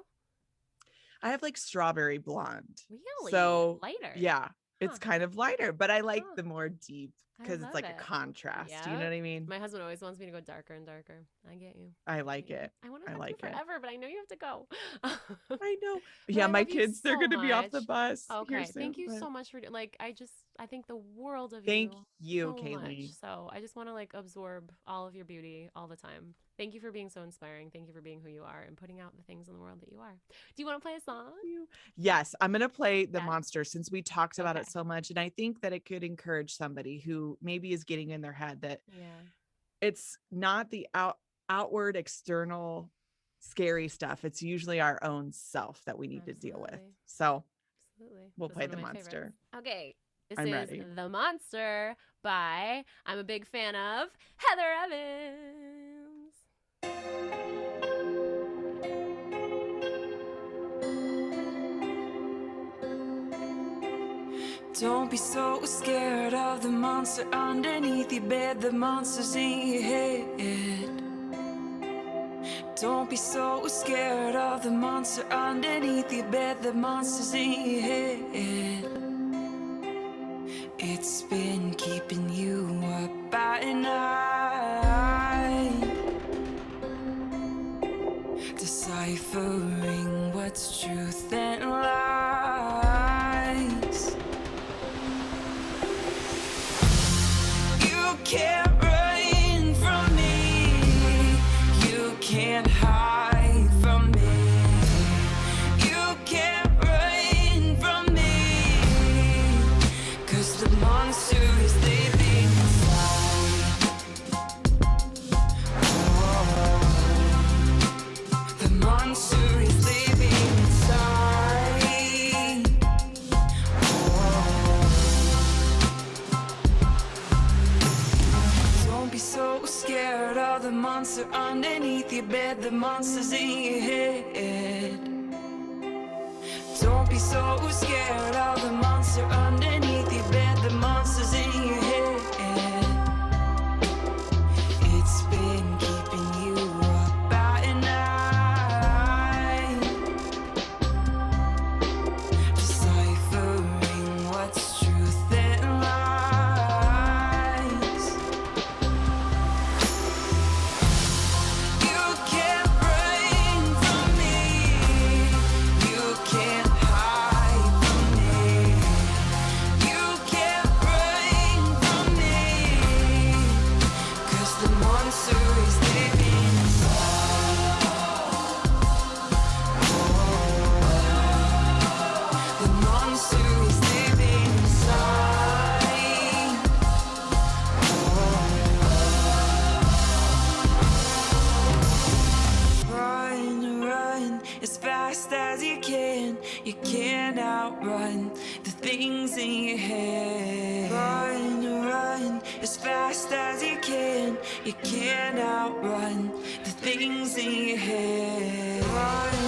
C: I have like strawberry blonde.
B: Really?
C: So
B: lighter.
C: Yeah. It's kind of lighter, but I like the more deep because it's like a contrast. Yeah. You know what I mean?
B: My husband always wants me to go darker and darker. I get you.
C: I like it.
B: I want to like it forever, but I know you have to go.
C: I know. Yeah, my kids, they're going to be off the bus.
B: Okay. Thank you so much for like, I think the world of you.
C: Thank you, Caley.
B: So I just want to like absorb all of your beauty all the time. Thank you for being so inspiring. Thank you for being who you are and putting out the things in the world that you are. Do you want to play a song?
C: Yes, I'm going to play The Monster since we talked about it so much. And I think that it could encourage somebody who maybe is getting in their head that it's not the outward external scary stuff. It's usually our own self that we need to deal with. So we'll play The Monster.
B: Okay. This is ready. The Monster by, I'm a big fan of, Heather Evans.
A: Don't be so scared of the monster underneath your bed. The monster's in your head. Don't be so scared of the monster underneath your bed. The monster's in your head. It's been keeping you up at night, deciphering what's truth and lies. You can't run from me, you can't hide from me, you can't run from me, 'cause the monster is living inside. The monster is living inside. Don't be so scared of the monster underneath your bed. The monster's in your head. Don't be so scared of the monster underneath your bed. The monster's in your head. It's been keeping you up at night, deciphering what's truth and lies. You can't run from me, you can't hide from me, you can't run from me, 'cause the monster is living inside. The monster is living inside. Run, run as fast as you can. You can't outrun the things in your head. Run, run as fast as you can. You can't outrun the things in your head. Run,